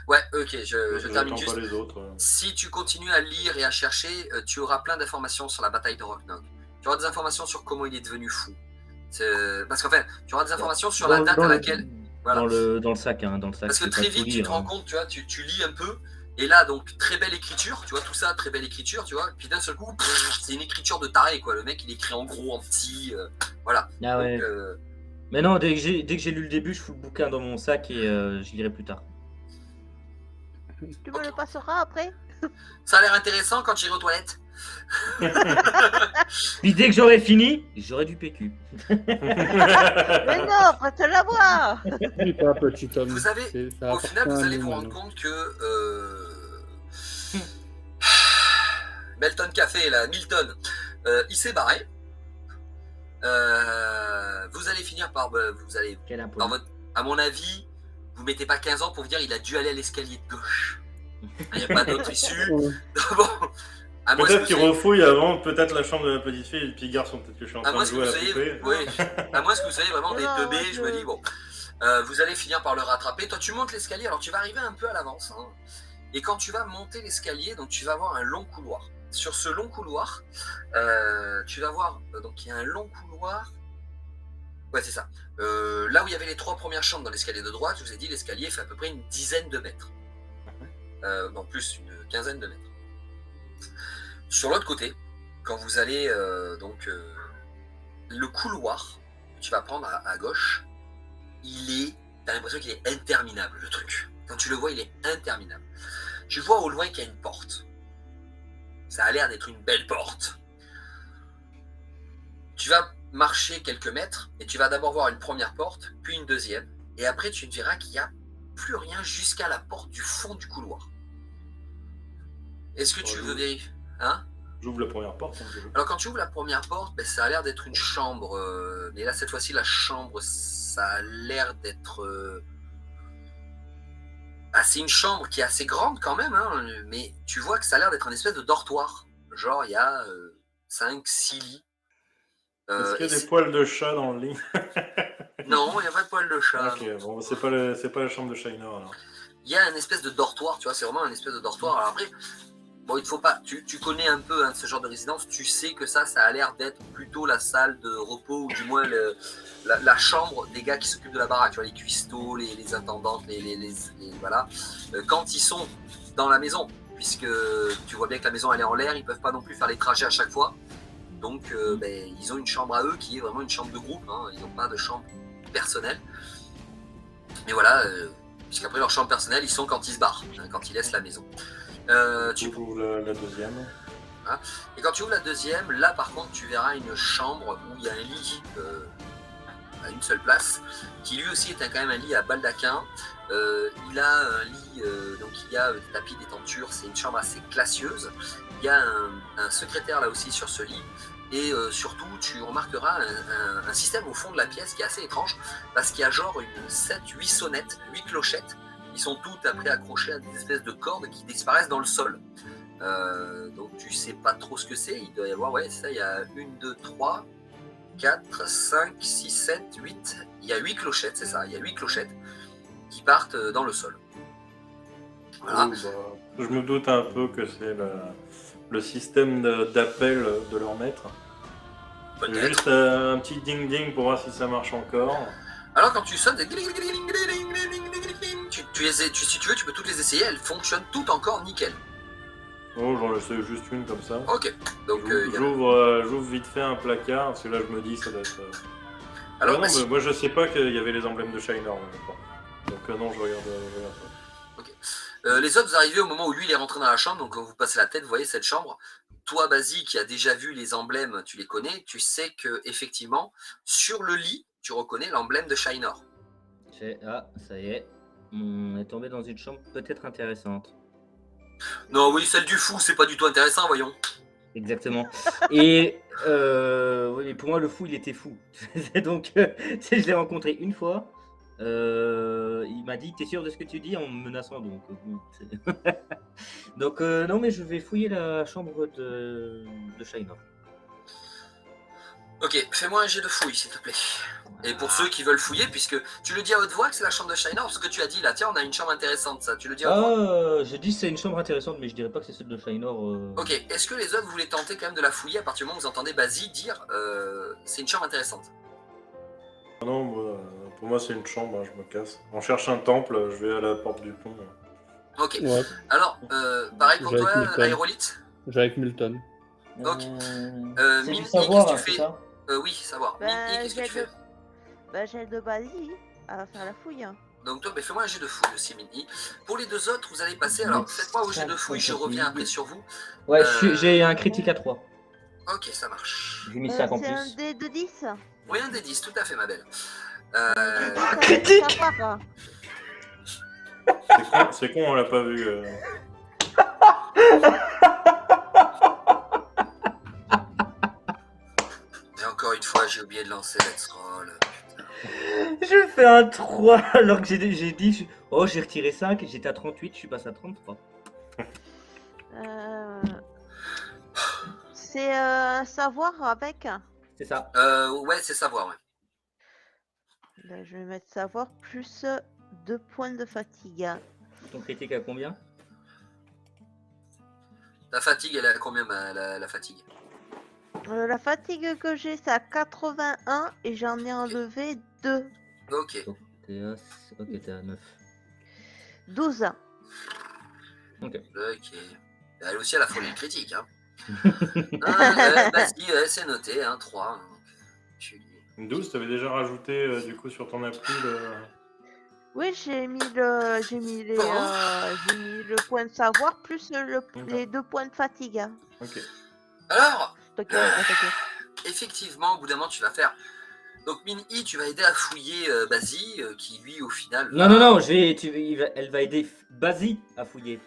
Ouais, ok, je termine juste. Pas les autres. Si tu continues à lire et à chercher, tu auras plein d'informations sur la bataille de Oroknok. Tu auras des informations sur comment il est devenu fou. Parce qu'en fait, tu auras des informations sur la date à laquelle... Voilà. Dans le sac, dans le sac. Parce que très vite, tu te rends compte, tu vois, tu lis un peu, et là, donc, très belle écriture, tu vois, tout ça, très belle écriture, tu vois, puis d'un seul coup, c'est une écriture de taré, quoi. Le mec, il écrit en gros, en petit, voilà. Ah ouais. Donc, mais non, dès que j'ai lu le début, je fous le bouquin dans mon sac et je lirai plus tard. Tu me le passeras après? Ça a l'air intéressant quand j'irai aux toilettes. Puis dès que j'aurai fini, j'aurai du PQ. Mais non, prête-la boire. Il est pas un petit homme. Vous avez, au final, vous allez vous rendre compte que Melton Café, là, Milton, il s'est barré. Vous allez finir par, vous allez dans votre, à mon avis, vous mettez pas 15 ans pour vous dire il a dû aller à l'escalier de gauche. Il n'y a pas d'autre issue. Ouais. Bon, à moins Peut-être que qu'il vous ayez- refouille avant, peut-être la chambre de la petite fille et le petit garçon. Peut-être que je suis en à train moins de que jouer à vous la ayez, poupée. oui, à moins que vous ayez vraiment des Non, teubés, moi, je me je- dis bon, vous allez finir par le rattraper. Toi, tu montes l'escalier, alors tu vas arriver un peu à l'avance, hein. Et quand tu vas monter l'escalier, donc tu vas avoir un long couloir. Sur ce long couloir, tu vas voir, donc il y a un long couloir. Ouais, c'est ça. Là où il y avait les 3 premières chambres dans l'escalier de droite, je vous ai dit l'escalier fait à peu près une dizaine de mètres. Non, plus une quinzaine de mètres. Sur l'autre côté, quand vous allez le couloir que tu vas prendre à gauche, t'as l'impression qu'il est interminable le truc. Quand tu le vois, il est interminable. Tu vois au loin qu'il y a une porte. Ça a l'air d'être une belle porte. Tu vas marcher quelques mètres et tu vas d'abord voir une première porte, puis une deuxième, et après tu ne verras qu'il n'y a plus rien jusqu'à la porte du fond du couloir. Est-ce que tu veux vérifier, hein? J'ouvre la première porte. Hein, Alors quand tu ouvres la première porte, ben, ça a l'air d'être une chambre, mais là cette fois-ci la chambre, ça a l'air d'être... c'est une chambre qui est assez grande quand même, hein, mais tu vois que ça a l'air d'être un espèce de dortoir. Genre il y a 5-6 lits. Est-ce qu'il y a des poils de chat dans le lit? Non, il n'y a pas de poil de chat. Ok, bon, c'est pas la chambre de Shiner alors. Il y a un espèce de dortoir, tu vois, c'est vraiment un espèce de dortoir. Alors après, bon, il faut pas. Tu connais un peu hein, ce genre de résidence, tu sais que ça a l'air d'être plutôt la salle de repos, ou du moins la chambre des gars qui s'occupent de la baraque, tu vois, les cuistots, les intendantes, voilà. Quand ils sont dans la maison, puisque tu vois bien que la maison elle est en l'air, ils peuvent pas non plus faire les trajets à chaque fois. Donc ils ont une chambre à eux qui est vraiment une chambre de groupe, hein, ils n'ont pas de chambre personnelle. Mais voilà, puisqu'après leur chambre personnelle, ils sont quand ils se barrent, hein, quand ils laissent la maison. Tu ouvres la deuxième. Et quand tu ouvres la deuxième, là par contre tu verras une chambre où il y a un lit à une seule place, qui lui aussi est quand même un lit à baldaquin. Il a un lit, donc il y a des tapis, des tentures, c'est une chambre assez classieuse. Il y a un secrétaire là aussi sur ce lit. Et surtout, tu remarqueras un système au fond de la pièce qui est assez étrange, parce qu'il y a genre une 7-8 sonnettes, 8 clochettes, qui sont toutes après accrochées à des espèces de cordes qui disparaissent dans le sol. Donc tu sais pas trop ce que c'est, il doit y avoir, ouais, c'est ça, il y a 1, 2, 3, 4, 5, 6, 7, 8, il y a 8 clochettes, c'est ça, il y a 8 clochettes qui partent dans le sol. Voilà. Oui, bah, je me doute un peu que c'est le système d'appel de leur maître. Peut-être. Juste un petit ding-ding pour voir si ça marche encore. Alors quand tu sonnes, si tu veux, tu peux toutes les essayer, elles fonctionnent toutes encore nickel. Oh, j'en laisse juste une comme ça. Ok, donc J'ouvre vite fait un placard, parce que là je me dis ça doit être... alors, non, mais moi je sais pas qu'il y avait les emblèmes de Shiner. Donc non, je regarde pas. les autres, vous arrivez au moment où lui il est rentré dans la chambre, donc quand vous passez la tête, vous voyez cette chambre. Toi, Basie, qui a déjà vu les emblèmes, tu les connais, tu sais que effectivement, sur le lit, tu reconnais l'emblème de Shiner. Ah, ça y est. On est tombé dans une chambre peut-être intéressante. Non, oui, celle du fou, c'est pas du tout intéressant, voyons. Exactement. Et oui, mais pour moi, le fou, il était fou. Donc, je l'ai rencontré une fois. Il m'a dit, t'es sûr de ce que tu dis, en me menaçant. Donc, donc non, mais je vais fouiller la chambre de Shiner. Ok, fais-moi un jet de fouille, s'il te plaît. Et pour ceux qui veulent fouiller, puisque tu le dis à haute voix que c'est la chambre de Shiner, parce que tu as dit là, tiens, on a une chambre intéressante, ça, tu le dis à haute voix. Je dis c'est une chambre intéressante, mais je dirais pas que c'est celle de Shiner. Ok, est-ce que les autres voulaient tenter quand même de la fouiller à partir du moment où vous entendez Basie dire c'est une chambre intéressante? Ah non, pour moi c'est une chambre, hein, je me casse. On cherche un temple, je vais à la porte du pont. Ok, Ouais, alors, pareil pour J'avais toi, Milton. Aérolite. j'ai avec Milton. Ok. C'est Mimi, du savoir, qu'est-ce hein, que tu c'est fais? ça? Oui, savoir. Bah, Mimi, qu'est-ce que tu fais? J'ai de Basie à faire la fouille. Donc toi, fais-moi un jet de fouille aussi, Mini. Pour les deux autres, vous allez passer. Alors, faites-moi au jet de fouille, je reviens après sur vous. Ouais, j'ai un critique à 3. Ok, ça marche. J'ai mis 5 en C'est un plus. dé de 10. Oui, un des 10, tout à fait, ma belle. Critique. C'est con, on l'a pas vu. Et encore une fois, j'ai oublié de lancer Let's Roll. Putain. Je fais un 3 alors que j'ai dit, oh j'ai retiré 5, j'étais à 38, je suis passé à 33. C'est savoir avec. C'est ça. Ouais, c'est savoir, ouais. Là, je vais mettre savoir plus 2 points de fatigue. Ton critique à combien? La fatigue, elle est à combien, la fatigue? La fatigue que j'ai, c'est à 81 et j'en ai enlevé 2. Ok. Donc, t'es à 9. 12. Ok. Elle aussi, elle a fourni une critique. Hein. Vas-y, c'est noté, hein, 3. Donc, 12, t'avais déjà rajouté du coup sur ton appli le... Oui, j'ai mis le point de savoir plus les 2 points de fatigue. Ok. Alors, T'inquiète. effectivement, au bout d'un moment, tu vas faire. Donc, Min-Yi, tu vas aider à fouiller Bazi, qui lui, au final. Non, elle va aider Bazi à fouiller.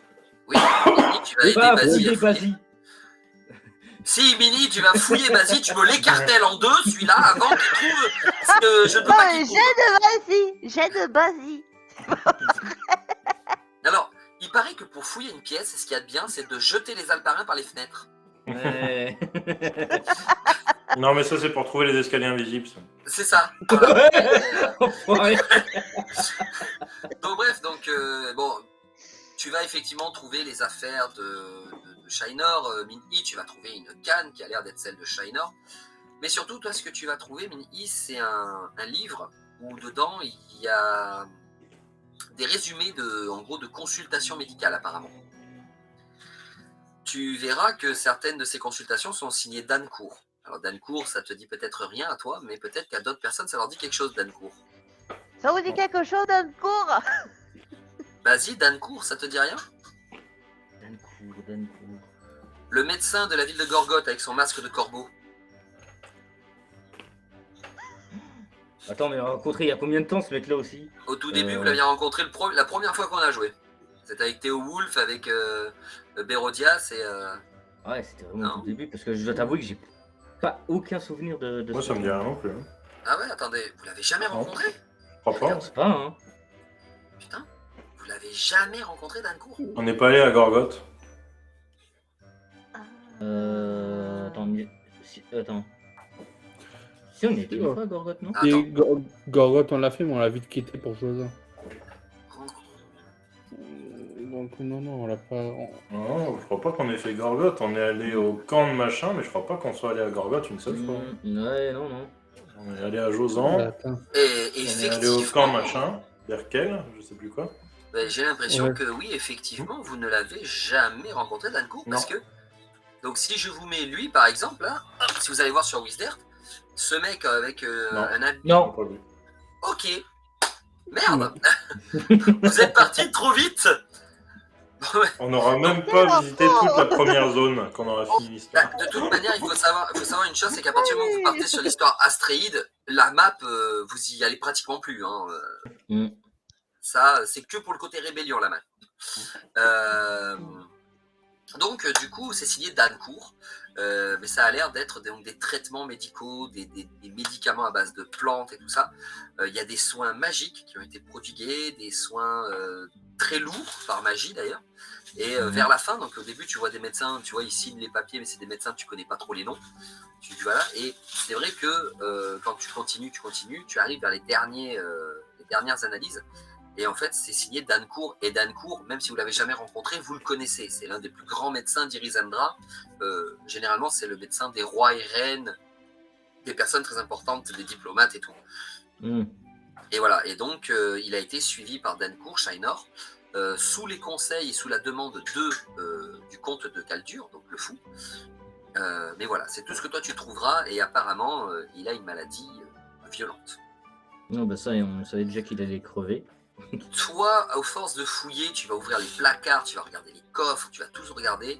Oui, Min-Yi, tu vas aider Pas Bazi à fouiller fouiller. Bazi. Si, Mini, tu vas fouiller Bazi, tu me l'écartèles en deux, celui-là, avant qu'il trouve ce que je ne veux Non, pas mais qu'il trouve. j'ai de Bazi. Alors, il paraît que pour fouiller une pièce, ce qu'il y a de bien, c'est de jeter les alparins par les fenêtres. Ouais. Non, mais ça, c'est pour trouver les escaliers invisibles. Ça. C'est ça. Voilà. Enfoiré. Donc, bref, bon, tu vas effectivement trouver les affaires de Shainor, Min-Yi, tu vas trouver une canne qui a l'air d'être celle de Shainor. Mais surtout, toi, ce que tu vas trouver, Min-Yi, c'est un livre où dedans, il y a des résumés en gros, de consultations médicales, apparemment. Tu verras que certaines de ces consultations sont signées d'Annecourt. Alors, d'Annecourt, ça te dit peut-être rien à toi, mais peut-être qu'à d'autres personnes, ça leur dit quelque chose, d'Annecourt. Ça vous dit quelque chose d'un cours? Vas-y, d'Annecourt, ça te dit rien? Dancourt. Le médecin de la ville de Gorgoth avec son masque de corbeau. Attends, mais on l'a rencontré il y a combien de temps ce mec-là aussi? Au tout début, vous l'aviez rencontré la première fois qu'on a joué. C'était avec Théo Wolf, avec Bérodias et... Ouais, c'était vraiment au tout début, parce que je dois t'avouer que j'ai pas aucun souvenir de Moi, ça me dit rien non plus. Hein. Ah ouais, attendez, vous l'avez jamais rencontré? Je crois pas. Je sais pas, hein. Putain, vous l'avez jamais rencontré d'Annecourt? On n'est pas allé à Gorgoth. Attends. Si, on y était une fois à Gorgoth, non? Attends. Et Gorgoth, on l'a fait, mais on l'a vite quitté pour Josin. Donc, non, on l'a pas. Non, je crois pas qu'on ait fait Gorgoth. On est allé au camp de machin, mais je crois pas qu'on soit allé à Gorgoth une seule fois. Ouais, non. On est allé à Josan. Attends. Et On est allé au camp machin. Berkel, je sais plus quoi. Ben, j'ai l'impression Ouais. que oui, effectivement, vous ne l'avez jamais rencontré d'Annecourt, parce que... Donc si je vous mets lui, par exemple, là, hop, si vous allez voir sur Wisdert, ce mec avec un habit... Non. Pas vu. Ok. Merde. Vous êtes parti trop vite. On n'aura même pas visité toute la première zone qu'on aura fini l'histoire. De toute manière, il faut savoir une chose, c'est qu'à partir du moment où vous partez sur l'histoire Astréide, la map, vous y allez pratiquement plus. Hein. Ça, c'est que pour le côté rébellion, la map. Donc, du coup, c'est signé d'Annecourt, mais ça a l'air d'être des traitements médicaux, des médicaments à base de plantes et tout ça. Il y a des soins magiques qui ont été prodigués, des soins très lourds, par magie d'ailleurs. Et vers la fin, donc au début, tu vois des médecins, tu vois, ils signent les papiers, mais c'est des médecins, tu connais pas trop les noms. Voilà. Et c'est vrai que quand tu continues, tu arrives vers les dernières analyses. Et en fait, c'est signé d'Annecourt. Et d'Annecourt, même si vous ne l'avez jamais rencontré, vous le connaissez. C'est l'un des plus grands médecins d'Irizandra. Généralement, c'est le médecin des rois et reines, des personnes très importantes, des diplomates et tout. Et voilà. Et donc, il a été suivi par d'Annecourt, Shainor, sous les conseils et sous la demande du comte de Caldur, donc le fou. Mais voilà, c'est tout ce que toi tu trouveras. Et apparemment, il a une maladie violente. Non, bah ça, on savait déjà qu'il allait crever. Toi, aux forces de fouiller, tu vas ouvrir les placards, tu vas regarder les coffres, tu vas tous regarder,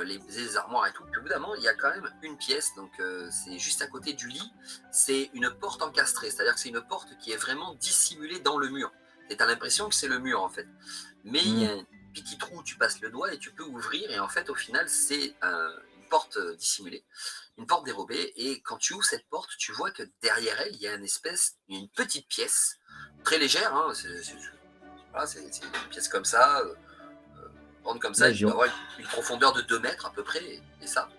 les armoires et tout. Puis au bout d'un moment, il y a quand même une pièce, donc c'est juste à côté du lit. C'est une porte encastrée, c'est-à-dire que c'est une porte qui est vraiment dissimulée dans le mur. Et tu as l'impression que c'est le mur en fait. Mais il y a un petit trou où tu passes le doigt et tu peux ouvrir. Et en fait, au final, c'est une porte dissimulée. une porte dérobée, et quand tu ouvres cette porte, tu vois que derrière elle, il y a une petite pièce, très légère, hein, c'est une pièce comme ça, grande comme ça, il doit avoir une profondeur de 2 mètres à peu près, et ça.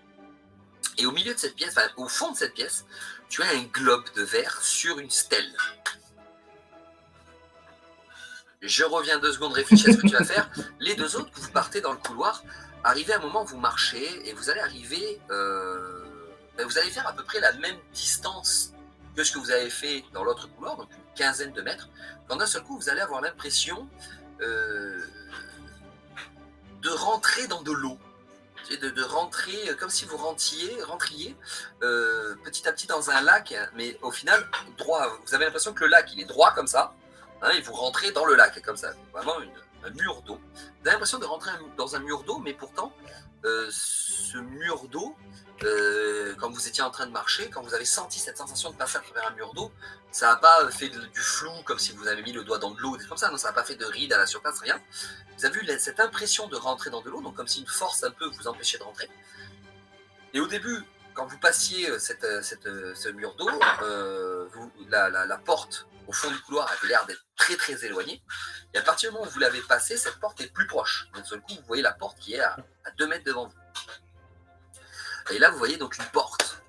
Et au milieu de cette pièce, au fond de cette pièce, tu as un globe de verre sur une stèle. Je reviens 2 secondes, réfléchis à ce que tu vas faire. Les 2 autres, vous partez dans le couloir, arrivez à un moment où vous marchez, et vous allez arriver, vous allez faire à peu près la même distance que ce que vous avez fait dans l'autre couloir, donc une quinzaine de mètres. Quand d'un seul coup, vous allez avoir l'impression de rentrer dans de l'eau. De rentrer comme si vous rentriez petit à petit dans un lac, mais au final, droit. Vous avez l'impression que le lac, il est droit comme ça, hein, et vous rentrez dans le lac comme ça. Vraiment un mur d'eau. Vous avez l'impression de rentrer dans un mur d'eau, mais pourtant, ce mur d'eau, quand vous étiez en train de marcher, quand vous avez senti cette sensation de passer à travers un mur d'eau, ça n'a pas fait du flou comme si vous avez mis le doigt dans de l'eau, des comme ça. Non, ça n'a pas fait de rides à la surface, rien. Vous avez eu cette impression de rentrer dans de l'eau, donc comme si une force un peu vous empêchait de rentrer. Et au début, quand vous passiez ce mur d'eau, la porte au fond du couloir avait l'air d'être très très éloignée. Et à partir du moment où vous l'avez passée, cette porte est plus proche. D'un seul coup, vous voyez la porte qui est à 2 mètres devant vous. Et là, vous voyez donc une porte.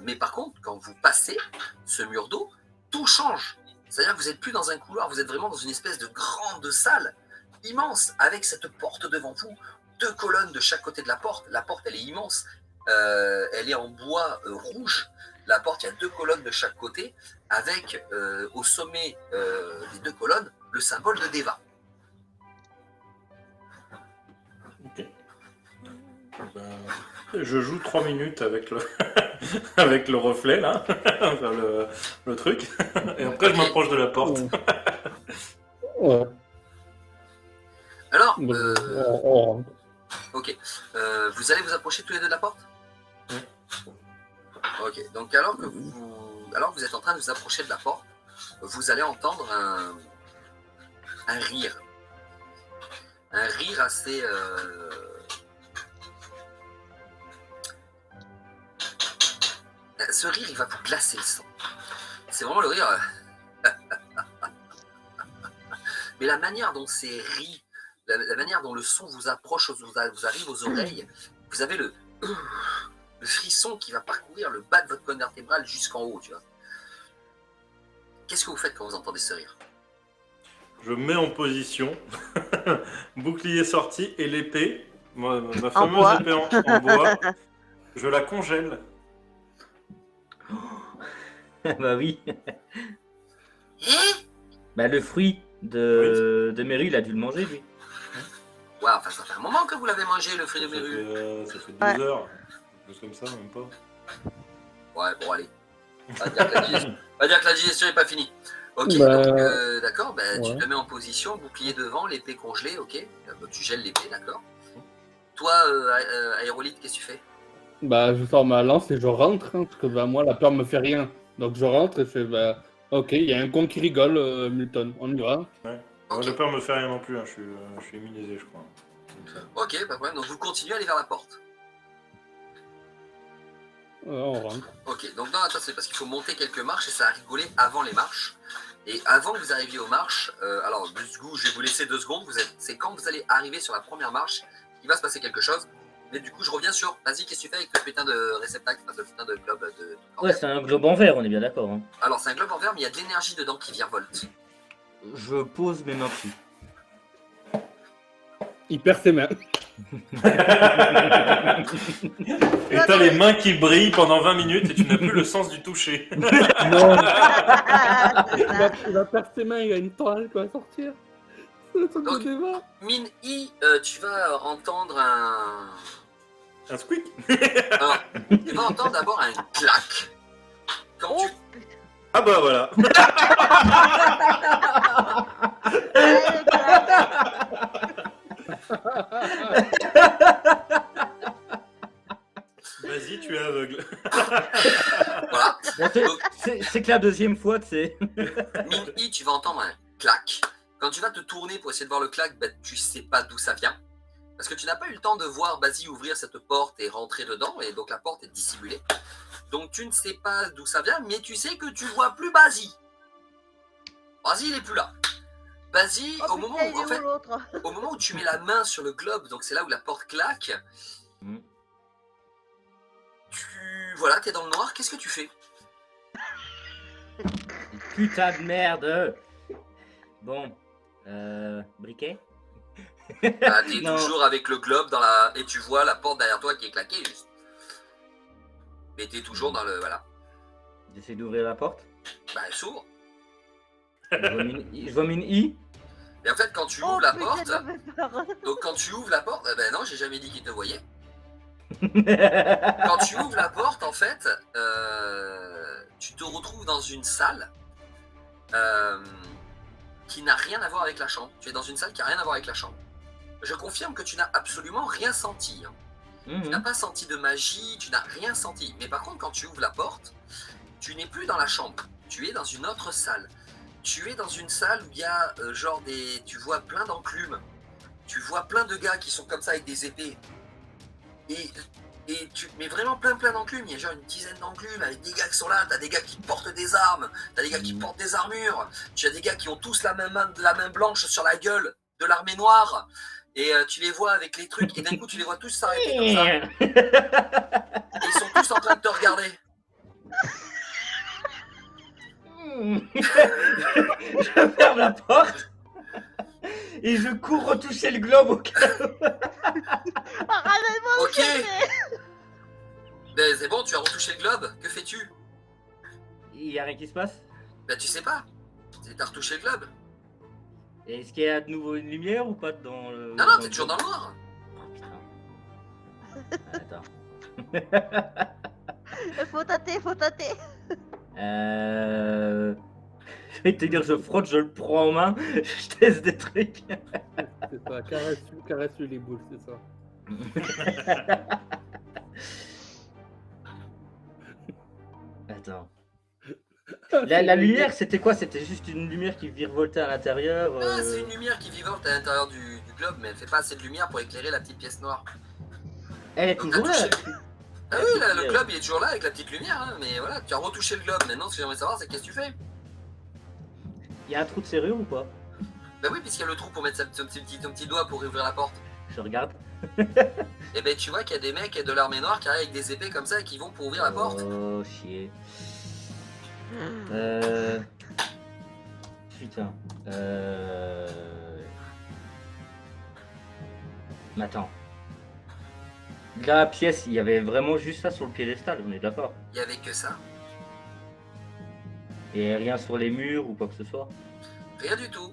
Mais par contre, quand vous passez ce mur d'eau, tout change. C'est-à-dire que vous n'êtes plus dans un couloir, vous êtes vraiment dans une espèce de grande salle immense, avec cette porte devant vous, 2 colonnes de chaque côté de la porte. La porte, elle est immense, elle est en bois rouge. La porte, il y a 2 colonnes de chaque côté, avec au sommet des 2 colonnes, le symbole de Deva. Ok. Je joue 3 minutes avec le, avec le reflet, là, enfin, le truc, et après je m'approche de la porte. Ouais. Alors, On rentre. ok, vous allez vous approcher tous les 2 de la porte? Oui. Ok, donc alors que vous êtes en train de vous approcher de la porte, vous allez entendre un rire. Un rire assez... Ce rire, il va vous glacer le sang. C'est vraiment le rire... Mais la manière dont c'est ri, la manière dont le son vous approche, vous arrive aux oreilles, vous avez le frisson qui va parcourir le bas de votre colonne vertébrale jusqu'en haut, tu vois. Qu'est-ce que vous faites quand vous entendez ce rire? Je me mets en position, bouclier sorti et l'épée, ma fameuse épée en bois, je la congèle. Bah oui. Bah le fruit de Meru, il a dû le manger lui. Ouais, enfin ça fait un moment que vous l'avez mangé, le fruit de Meru. Ça fait 12 heures, juste comme ça, même pas. Ouais, bon allez. On va dire que la digestion n'est pas finie. Ok, Bah, donc d'accord, bah, ouais. tu te mets en position, bouclier devant, l'épée congelée, ok. Tu gèles l'épée, d'accord. Toi, Aérolite, qu'est-ce que tu fais? Bah, je sors ma lance et je rentre, hein, parce que bah, moi, la peur me fait rien. Donc je rentre et je fais, bah, ok, il y a un con qui rigole, Milton, on y va. Ouais. Ok. Le peur me fait rien non plus, hein. Je suis immunisé, je crois. Comme ça. Ok, pas de problème, donc vous continuez à aller vers la porte. On rentre. Ok, donc non, attends, c'est parce qu'il faut monter quelques marches et ça a rigolé avant les marches. Et avant que vous arriviez aux marches, alors du coup, je vais vous laisser 2 secondes, c'est quand vous allez arriver sur la première marche, il va se passer quelque chose. Mais du coup, je reviens sur, vas-y, qu'est-ce que tu fais avec le putain de réceptacle, enfin, le putain de globe de... Ouais, c'est un globe en verre, on est bien d'accord. Hein. Alors, c'est un globe en verre, mais il y a de l'énergie dedans qui virevolte. Je pose mes mains dessus. Il perd ses mains. Et t'as les mains qui brillent pendant 20 minutes et tu n'as plus le sens du toucher. Non, C'est ça. il va perdre ses mains, il y a une toile qui va sortir. C'est le truc de Donc, Deva. Min I, tu vas entendre un... Un squeak. Alors, tu vas entendre d'abord un clac. Quand Oh, tu... putain. Ah bah voilà. Ouais, grave. Vas-y, tu es aveugle. Voilà. Bon, c'est que la deuxième fois, tu sais. Min I, tu vas entendre un clac. Quand tu vas te tourner pour essayer de voir le clac, ben, tu sais pas d'où ça vient. Parce que tu n'as pas eu le temps de voir Basile ouvrir cette porte et rentrer dedans, et donc la porte est dissimulée. Donc tu ne sais pas d'où ça vient, mais tu sais que tu vois plus Basile. Basile, il n'est plus là. Basile, Oh, au moment putain, il où, est en où fait, l'autre? au moment où tu mets la main sur le globe, donc c'est là où la porte claque, voilà, t'es dans le noir, qu'est-ce que tu fais? Putain de merde. Bon, briquet. Ah, t'es Non. toujours avec le globe et tu vois la porte derrière toi qui est claquée juste. Mais t'es toujours dans le... Voilà. J'essaie d'ouvrir la porte. Bah, elle s'ouvre. Je vois une I. Et en fait, quand tu Oh ouvres la putain, porte... ça fait peur. Donc quand tu ouvres la porte... Ben non, j'ai jamais dit qu'il te voyait. Quand tu ouvres la porte, en fait, tu te retrouves dans une salle qui n'a rien à voir avec la chambre. Tu es dans une salle qui n'a rien à voir avec la chambre. Je confirme que tu n'as absolument rien senti. Hein. Tu n'as pas senti de magie, tu n'as rien senti. Mais par contre, quand tu ouvres la porte, tu n'es plus dans la chambre. Tu es dans une autre salle. Tu es dans une salle où il y a genre des... Tu vois plein d'enclumes. Tu vois plein de gars qui sont comme ça avec des épées. Et tu mets vraiment plein d'enclumes. Il y a genre une dizaine d'enclumes avec des gars qui sont là. T'as des gars qui portent des armes. T'as des gars qui portent des armures. Tu as des gars qui ont tous la main blanche sur la gueule de l'armée noire. Et tu les vois avec les trucs. Et d'un coup, tu les vois tous s'arrêter comme ça. Et ils sont tous en train de te regarder. Je ferme la porte. Et je cours retoucher le globe au cas où. Ramène-moi au Ok. café. Ben, c'est bon, tu as retouché le globe. Que fais-tu? Il y a rien qui se passe. Ben, tu sais pas. T'as retouché le globe. Et est-ce qu'il y a de nouveau une lumière ou pas dans le... Non, non, t'es toujours dans le noir. Oh putain. Attends. Faut tâter. Je vais te dire, je frotte, je le prends en main, je teste des trucs. C'est ça, caresse-lui les boules, c'est ça. Attends. La lumière, c'était quoi? C'était juste une lumière qui virevoltait à l'intérieur. Ah, c'est une lumière qui vivote à l'intérieur du globe, mais elle fait pas assez de lumière pour éclairer la petite pièce noire. Elle est Donc, toujours t'as là. touché Ah oui, là, le globe il est toujours là avec la petite lumière, hein, mais voilà, tu as retouché le globe. Maintenant, ce que j'aimerais savoir, c'est qu'est-ce que tu fais? Il y a un trou de serrure ou pas? Bah oui, puisqu'il y a le trou pour mettre ton petit doigt pour ouvrir la porte. Je regarde. Et ben tu vois qu'il y a des mecs de l'armée noire qui arrivent avec des épées comme ça et qui vont pour ouvrir la porte. Oh chier. Putain. Mais attends. La pièce, il y avait vraiment juste ça sur le piédestal, on est d'accord. Il y avait que ça. Et rien sur les murs ou quoi que ce soit. Rien du tout.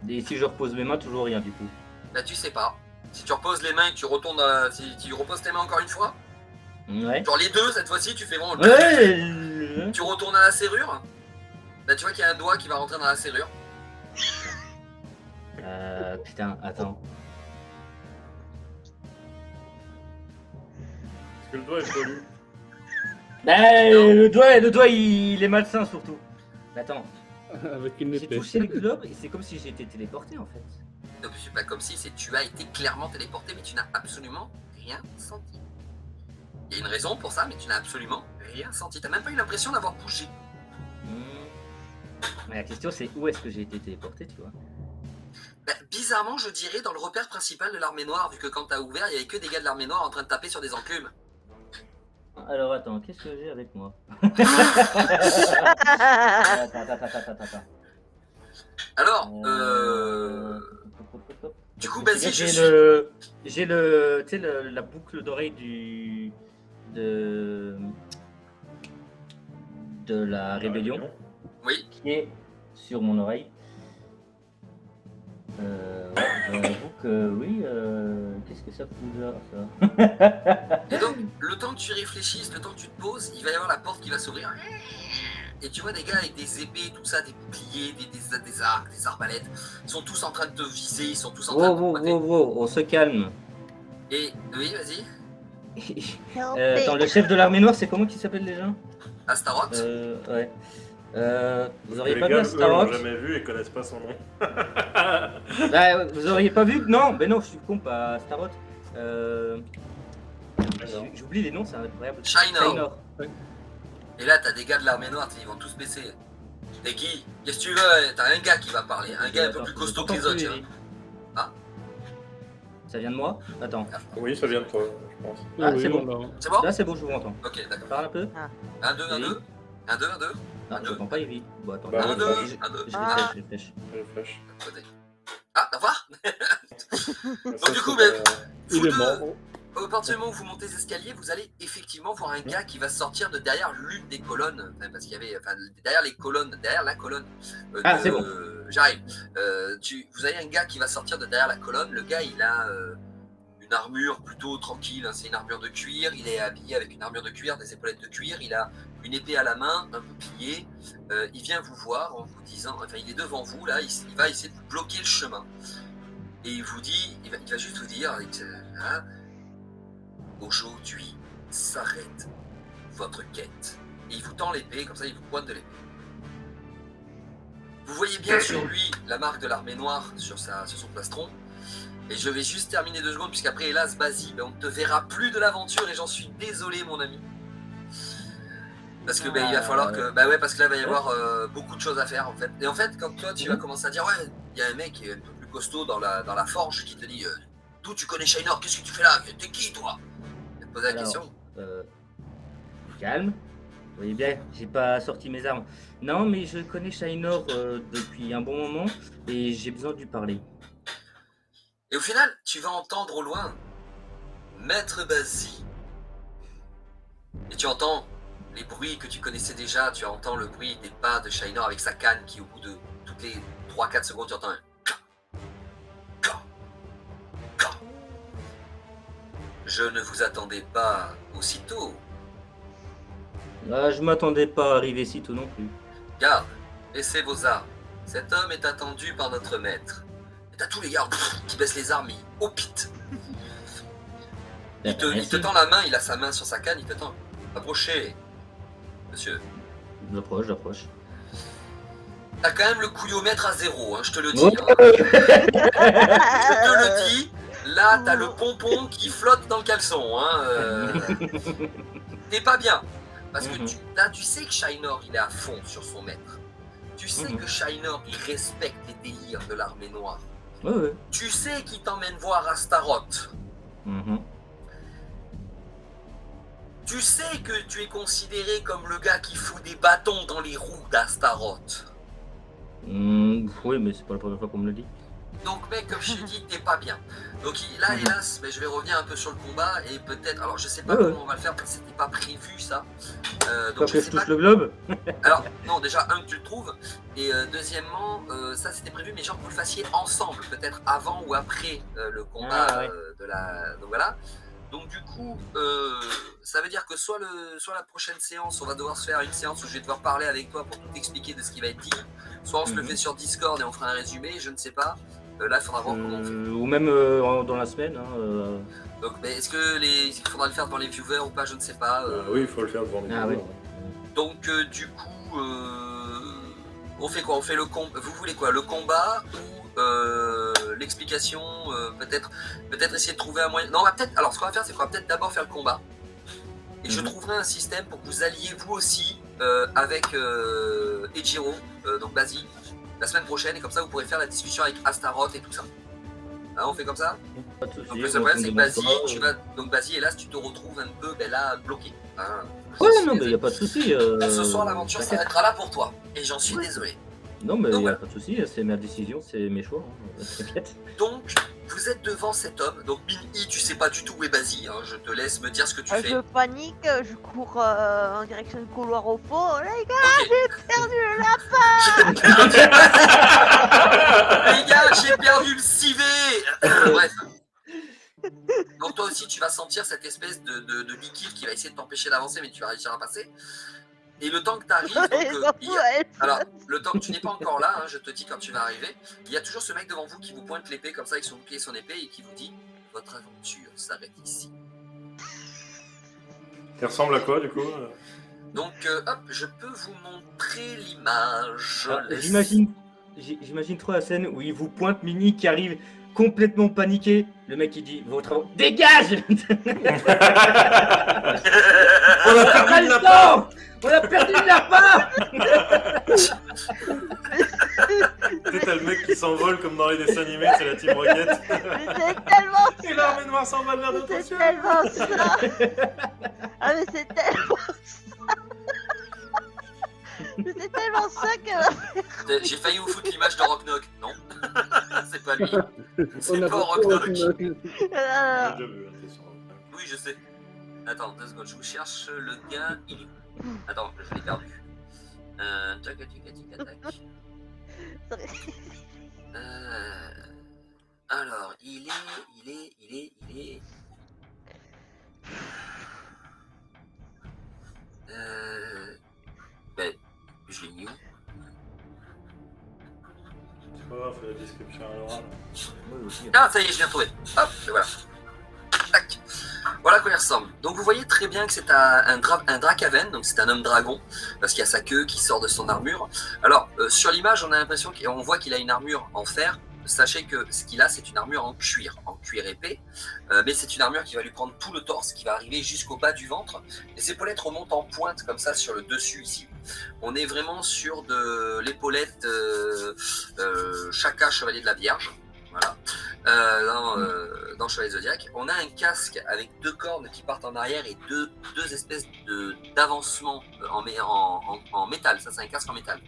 Et si je repose mes mains, toujours rien du coup. Bah tu sais pas. Si tu reposes les mains et que tu retournes si tu reposes tes mains encore une fois, Ouais. genre les deux cette fois-ci, tu fais vraiment Ouais. tu retournes à la serrure. Bah tu vois qu'il y a un doigt qui va rentrer dans la serrure. Putain, attends. Parce que le doigt est poli. Le doigt il est malsain surtout. Attends, Avec une j'ai épée. touché le globe et c'est comme si j'étais téléporté en fait. Donc c'est pas comme si tu as été clairement téléporté, mais tu n'as absolument rien senti. Il y a une raison pour ça, mais tu n'as absolument rien senti. T'as même pas eu l'impression d'avoir bougé. Mais la question c'est où est-ce que j'ai été téléporté, tu vois. Bah, bizarrement, je dirais dans le repère principal de l'armée noire, vu que quand t'as ouvert, il y avait que des gars de l'armée noire en train de taper sur des enclumes. Alors attends, qu'est-ce que j'ai avec moi? Attends. Alors, du coup, Basile, je suis... J'ai tu sais, la boucle d'oreille de la rébellion Oui. qui est sur mon oreille. J'avoue que oui, qu'est-ce que ça fout là, ça? Et donc, le temps que tu réfléchisses, le temps que tu te poses, il va y avoir la porte qui va s'ouvrir. Et tu vois des gars avec des épées, tout ça, des boucliers, des arcs, des arbalètes. Ils sont tous en train de te viser, ils sont tous en train de te pointer. On se calme. Et, oui, vas-y. Attends, le chef de l'armée noire, c'est comment qu'il s'appelle déjà? Astaroth. Ouais. Vous auriez Les pas gars, vu eux, l'ont Astaroth? jamais vu et connaissent pas son nom. Vous auriez pas vu? Non, mais non, je suis con, pas Astaroth. J'oublie les noms, c'est incroyable. Shainor. Et là, t'as des gars de l'armée noire, ils vont tous baisser. T'es qui? Qu'est-ce que tu veux? T'as un gars qui va parler, un gars un peu plus costaud que les autres. Hein. Ah. Ça vient de moi? Attends. Oui, ça vient de toi, je pense. Ah, Oui, c'est bon. voilà. C'est bon? Là, c'est bon, je vous entends. Ok, d'accord. Parle un peu. 1, 2, 1, Oui. 2. 1, 2, 1, 2. Ah, je t'entends pas, Evie. Bon, attends. Bah, 1, 2, vas-y. 1, 2. Je réfléchis. Refresh. Ah, au revoir. Donc du coup, Il vous est deux, mort. au partir du moment où vous montez les escaliers, vous allez effectivement voir un gars qui va sortir de derrière l'une des colonnes, parce qu'il y avait, enfin, derrière la colonne. C'est bon. J'arrive. Vous avez un gars qui va sortir de derrière la colonne. Le gars, il a une armure plutôt tranquille. Hein, c'est une armure de cuir. Il est habillé avec une armure de cuir, des épaulettes de cuir. Il a une épée à la main, un peu pliée. Il vient vous voir en vous disant, enfin, il est devant vous là. Il va essayer de vous bloquer le chemin. Et il vous dit, il va juste vous dire. Hein, aujourd'hui s'arrête votre quête. Et il vous tend l'épée, comme ça il vous pointe de l'épée. Vous voyez bien sur lui la marque de l'armée noire sur son plastron. Et je vais juste terminer 2 secondes, puisqu'après hélas Basie, on ne te verra plus de l'aventure et j'en suis désolé mon ami. Parce que il va falloir que. Bah ouais, parce que là il va y avoir beaucoup de choses à faire en fait. Et en fait, quand toi tu vas commencer à dire ouais, il y a un mec qui est un peu plus costaud dans la forge qui te dit d'où tu connais Shainor, qu'est-ce que tu fais là? T'es qui toi? Poser la question. Calme. Vous voyez bien, j'ai pas sorti mes armes. Non, mais je connais Shainor depuis un bon moment et j'ai besoin de lui parler. Et au final, tu vas entendre au loin Maître Basie. Et tu entends les bruits que tu connaissais déjà. Tu entends le bruit des pas de Shainor avec sa canne qui, au bout de toutes les 3-4 secondes, tu entends un Je ne vous attendais pas aussitôt. Je m'attendais pas à arriver si tôt non plus. Garde, laissez vos armes. Cet homme est attendu par notre maître. Et t'as tous les gardes qui baissent les armes, au pit. Il te tend la main, il a sa main sur sa canne, il te tend. Approchez, monsieur. J'approche. T'as quand même le couillomètre à 0, hein, je te le dis. Oh. Hein. Je te le dis. Là, t'as le pompon qui flotte dans le caleçon. Hein, T'es pas bien. Parce que tu sais que Shainor, il est à fond sur son maître. Tu sais que Shainor, il respecte les délires de l'armée noire. Ouais. Tu sais qu'il t'emmène voir Astaroth. Tu sais que tu es considéré comme le gars qui fout des bâtons dans les roues d'Astaroth. Oui, mais c'est pas la première fois qu'on me le dit. Donc mec, comme je t'ai dit, t'es pas bien. Donc là, hélas, je vais revenir un peu sur le combat et peut-être, alors je sais pas comment on va le faire parce que c'était pas prévu ça. Donc je touche le globe. Alors non, déjà que tu le trouves et deuxièmement, ça c'était prévu, mais genre que vous le fassiez ensemble, peut-être avant ou après le combat de la. Donc voilà. Donc du coup, ça veut dire que soit la prochaine séance, on va devoir se faire une séance où je vais devoir parler avec toi pour tout expliquer de ce qui va être dit. Soit on se le fait sur Discord et on fera un résumé, je ne sais pas. Là, il faudra voir comment on fait. Ou même dans la semaine. Donc, mais est-ce qu'il faudra le faire devant les viewers ou pas? Je ne sais pas. Oui, il faut le faire devant les viewers. Oui. Donc, du coup, on fait quoi? On fait le combat. Vous voulez quoi? Le combat ou l'explication? Peut-être essayer de trouver un moyen. Non, on va peut-être. Alors, ce qu'on va faire, c'est qu'on va peut-être d'abord faire le combat. Et je trouverai un système pour que vous alliez vous aussi avec Ejiro, donc Basie, la semaine prochaine, et comme ça vous pourrez faire la discussion avec Astaroth et tout ça. Hein, on fait comme ça? Pas de soucis. Donc le seul problème c'est que Basie, donc Basie, hélas, tu te retrouves un peu là bloqué. Hein, Ouais, non, mais il n'y a pas de souci. Ce soir l'aventure s'arrêtera là pour toi, et j'en suis désolé. Non, mais il Donc, n'y a voilà. pas de souci, c'est ma décision, c'est mes choix. T'inquiète. Donc vous êtes devant cet homme, donc Min-I, tu sais pas du tout où est Basie, hein, je te laisse me dire ce que tu fais. Je panique, je cours en direction du couloir au fond. Les gars, j'ai perdu le lapin. Les gars, j'ai perdu le civet. Bref. Donc toi aussi, tu vas sentir cette espèce de liquide qui va essayer de t'empêcher d'avancer, mais tu vas réussir à passer. Et le temps que tu arrives, alors le temps que tu n'es pas encore là, hein, je te dis quand tu vas arriver, il y a toujours ce mec devant vous qui vous pointe l'épée comme ça avec son bouclier et son épée et qui vous dit « Votre aventure s'arrête ici ». Il ressemble à quoi du coup? Donc, hop, je peux vous montrer l'image. Alors, j'imagine trop la scène où il vous pointe Mini qui arrive complètement paniqué. Le mec il dit votre avant. Dégage. On a perdu le lapin. On a perdu le lapin. T'as le mec qui s'envole comme dans les dessins animés, c'est la Team Rocket. Mais c'est tellement Et l'armée noire s'envole vers d'autres C'est cieux. tellement ça. Ah mais c'est tellement ça. Mais c'est tellement ça que... J'ai failli vous foutre l'image de Rocknock. Non, c'est pas lui. On C'est a pas pas Rocknock. J'ai déjà vu, hein, c'est sûr. Oui, je sais. Attends, 2 secondes, je vous cherche le gars. Il est où? Attends, je l'ai perdu. Tac, tac, tac, tac. Alors, il est. Ben, je l'ai mis où? C'est pas grave, fais la description à l'oral. Ah, ça y est, je l'ai retrouvé. Hop, et voilà. Tac. Voilà à quoi il ressemble. Donc vous voyez très bien que c'est un Drakaven, donc c'est un homme dragon, parce qu'il y a sa queue qui sort de son armure. Alors, sur l'image, on a l'impression qu'on voit qu'il a une armure en fer. Sachez que ce qu'il a, c'est une armure en cuir épais, mais c'est une armure qui va lui prendre tout le torse, qui va arriver jusqu'au bas du ventre, et ses épaulettes remontent en pointe comme ça sur le dessus ici. On est vraiment sur de l'épaulette Shaka, Chevalier de la Vierge, voilà. Dans Chevalier Zodiac, on a un casque avec 2 cornes qui partent en arrière et deux espèces d'avancements en métal. Ça, c'est un casque en métal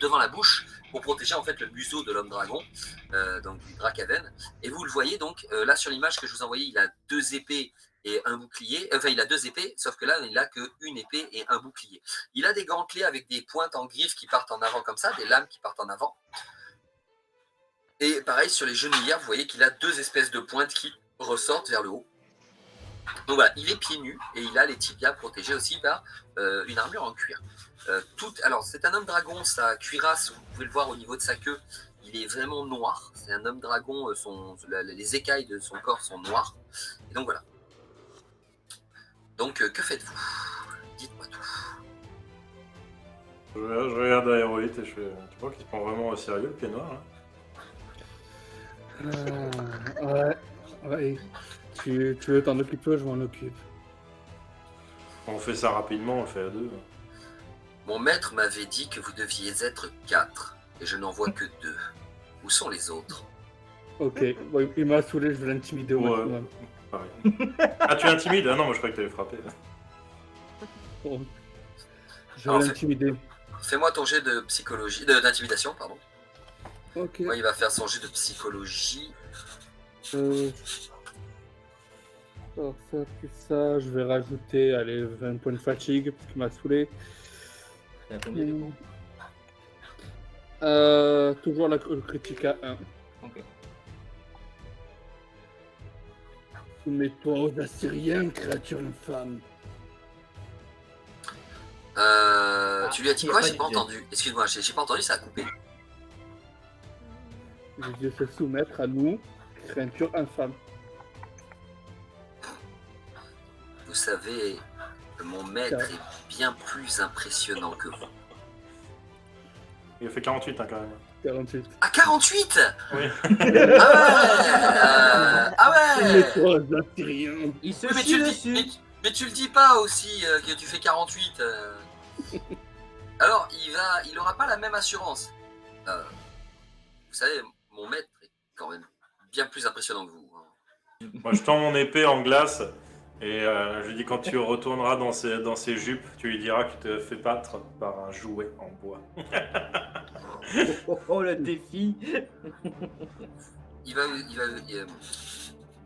devant la bouche pour protéger en fait le museau de l'homme dragon, donc du Drakaven. Et vous le voyez donc là sur l'image que je vous ai envoyée, il a 2 épées et un bouclier. Enfin, il a 2 épées, sauf que là, il n'a qu'une épée et un bouclier. Il a des gantelets avec des pointes en griffes qui partent en avant comme ça, des lames qui partent en avant. Et pareil, sur les genouillères, vous voyez qu'il a 2 espèces de pointes qui ressortent vers le haut. Donc voilà, il est pieds nus et il a les tibias protégés aussi par une armure en cuir. Alors, c'est un homme dragon, sa cuirasse, vous pouvez le voir au niveau de sa queue, il est vraiment noir. C'est un homme dragon, les écailles de son corps sont noires. Et donc voilà. Donc, que faites-vous? Dites-moi tout. Je regarde Aéroïde et je fais. Tu vois qu'il se prend vraiment au sérieux le pied noir, hein. Ouais. Tu veux t'en occuper, je m'en occupe. On fait ça rapidement, on le fait à 2. Mon maître m'avait dit que vous deviez être 4, et je n'en vois que 2. Où sont les autres? Ok, bon, il m'a saoulé, je vais l'intimider au maximum. Pareil. Ah, tu intimides? Ah non, moi je croyais que tu avais frappé. Bon. Je Alors, vais l'intimider. Fais-moi ton jet de psychologie, d'intimidation, pardon. Ok. Ouais, il va faire son jet de psychologie. Alors ça, plus ça, je vais rajouter, allez, 20 points de fatigue, parce qu'il m'a saoulé. C'est à combien du coup? Toujours le critique à 1. Ok. Soumets-toi aux Assyriens, créature infâme. Tu lui as dit il y a quoi? pas J'ai de pas jet. entendu. Excuse-moi, j'ai pas entendu, ça a coupé. J'ai dû se soumettre à nous, créature infâme. Vous savez, mon maître est bien plus impressionnant que vous. Il a fait 48 hein, quand même. 48. Ah, 48! Oui. Ah ouais! Soumets-toi aux Assyriens. Il se Oui, mais, chie tu le dessus. mais tu le dis pas aussi que tu fais 48. Alors, il aura pas la même assurance. Vous savez, mon maître est quand même bien plus impressionnant que vous. Moi je tends mon épée en glace et je lui dis quand tu retourneras dans ses jupes, tu lui diras qu'il te fait battre par un jouet en bois. Oh, le défi.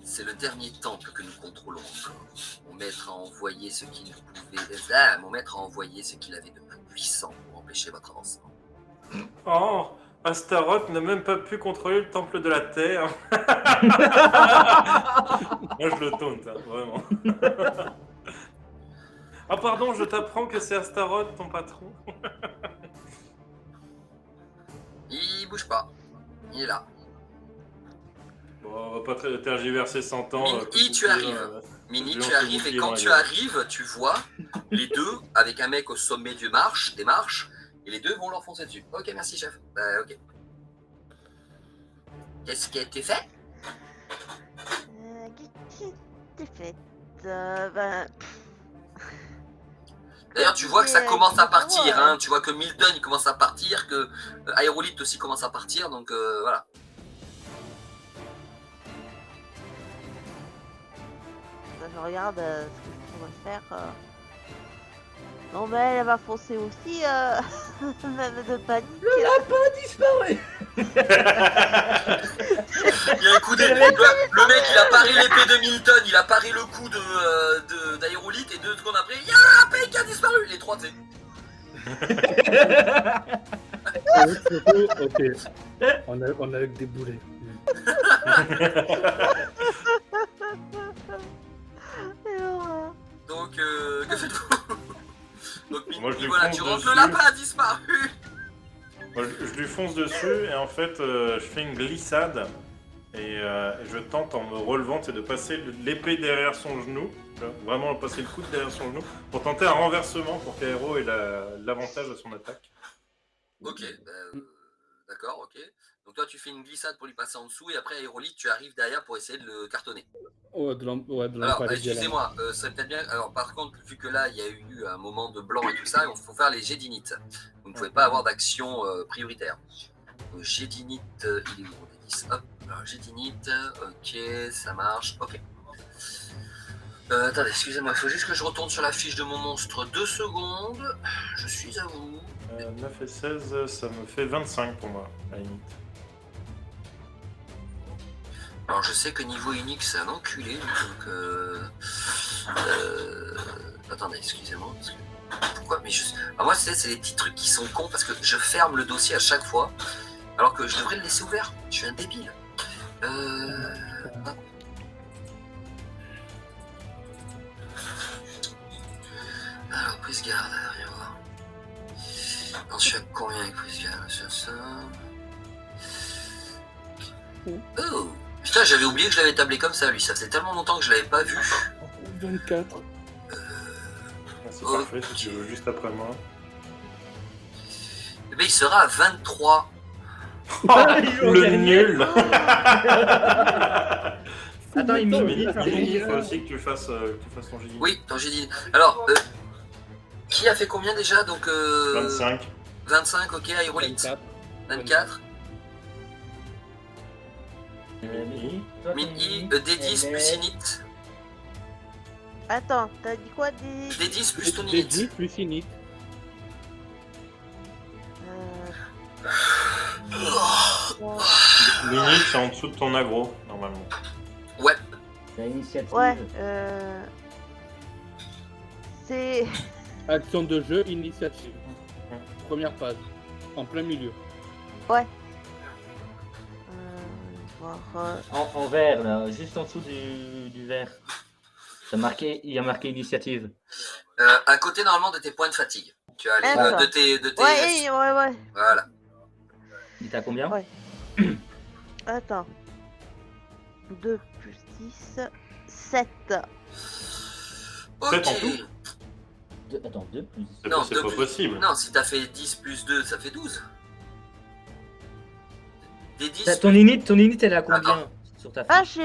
C'est le dernier temple que nous contrôlons encore. Mon maître a envoyé ce qu'il pouvait. Mon maître a envoyé ce qu'il avait de plus puissant pour empêcher votre avancement. Oh, Astaroth n'a même pas pu contrôler le temple de la Terre. Moi je le taunte, hein, vraiment. Ah pardon, je t'apprends que c'est Astaroth ton patron. Il bouge pas. Il est là. Bon, on va pas tergiverser 100 ans. Mini, tu arrives. Mini, Je tu lance le arrives et bouclier quand dans la tu gueule. arrives, tu vois les deux avec un mec au sommet des marches, et les deux vont leur foncer dessus. Ok, merci chef. Ok. Qu'est-ce qui a été fait? Qu'est-ce qui t'es fait ben, D'ailleurs, tu vois que ça Mais, commence à tu vois, partir. Hein. Tu vois que Milton il commence à partir, que Aérolite aussi commence à partir. Donc voilà. je regarde ce que je pourrais faire. Non, mais elle va foncer aussi. Même de panique. Le lapin a disparu. Il y a un coup d'épée. Le mec, il a paré l'épée de Milton, il a paré le coup d'Aérolite, et 2 secondes après, il y a un lapin qui a disparu. Les trois, tu sais. Ok. On a avec des boulets. Donc, que faites-vous? Donc, Moi, je lui voilà, fonce tu rentres, dessus. le lapin a disparu. Moi, je lui fonce dessus et en fait, je fais une glissade et je tente en me relevant, c'est de passer l'épée derrière son genou, vraiment passer le coude derrière son genou pour tenter un renversement pour qu'Aéro ait l'avantage à son attaque. Ok, d'accord, ok. Donc toi tu fais une glissade pour lui passer en dessous et après Aérolite tu arrives derrière pour essayer de le cartonner. Ouais, de Alors l'empaler excusez-moi, ça serait peut-être bien. Alors par contre vu que là il y a eu un moment de blanc et tout ça, il faut faire les jets d'init. Vous ne pouvez pas avoir d'action prioritaire. Jet d'init, il est où on est 10. Hop, alors jet d'init, ok, ça marche, ok. Attendez, excusez-moi, il faut juste que je retourne sur la fiche de mon monstre 2 secondes. Je suis à vous. 9 et 16, ça me fait 25 pour moi, à la limite. Alors je sais que niveau unique c'est un enculé, donc attendez, excusez-moi. Parce que... Pourquoi? Mais je... Alors, moi c'est les petits trucs qui sont cons parce que je ferme le dossier à chaque fois, alors que je devrais le laisser ouvert. Je suis un débile. Alors prise garde, rien voir. Alors je suis à combien avec prise garde sur ça? Oh! Putain, j'avais oublié que je l'avais tablé comme ça, lui. Ça faisait tellement longtemps que je l'avais pas vu. 24. C'est parfait si tu veux, juste après moi. Eh ben, il sera à 23. Le nul. Attends, il Mini, me il faut aussi que tu fasses ton jet. Oui, quand j'ai dit. Alors, qui a fait combien déjà? Donc 25. 25, ok, Aérolite. 24. Mini, D10 plus init. Attends, t'as dit quoi des... D10 plus ton Des init. 10 plus init. L'init, c'est en dessous de ton aggro, normalement. Ouais. C'est l'initiative. Ouais, c'est... Action de jeu, initiative. Première page. En plein milieu. Ouais. Voir... En vert, là, juste en dessous du vert. Il y a marqué initiative. À côté normalement de tes points de fatigue. Tu as les D'accord. de tes. Ouais, ouais. Voilà. Il t'a combien? Ouais. Attends. 2 plus 10... 7. Ok. 7 en tout. Attends, 2 plus. Non, C'est deux pas plus- possible. Non, si t'as fait 10 plus 2, ça fait 12. Des 10 Ton init, elle est à combien Attends. sur ta Ah, fiche?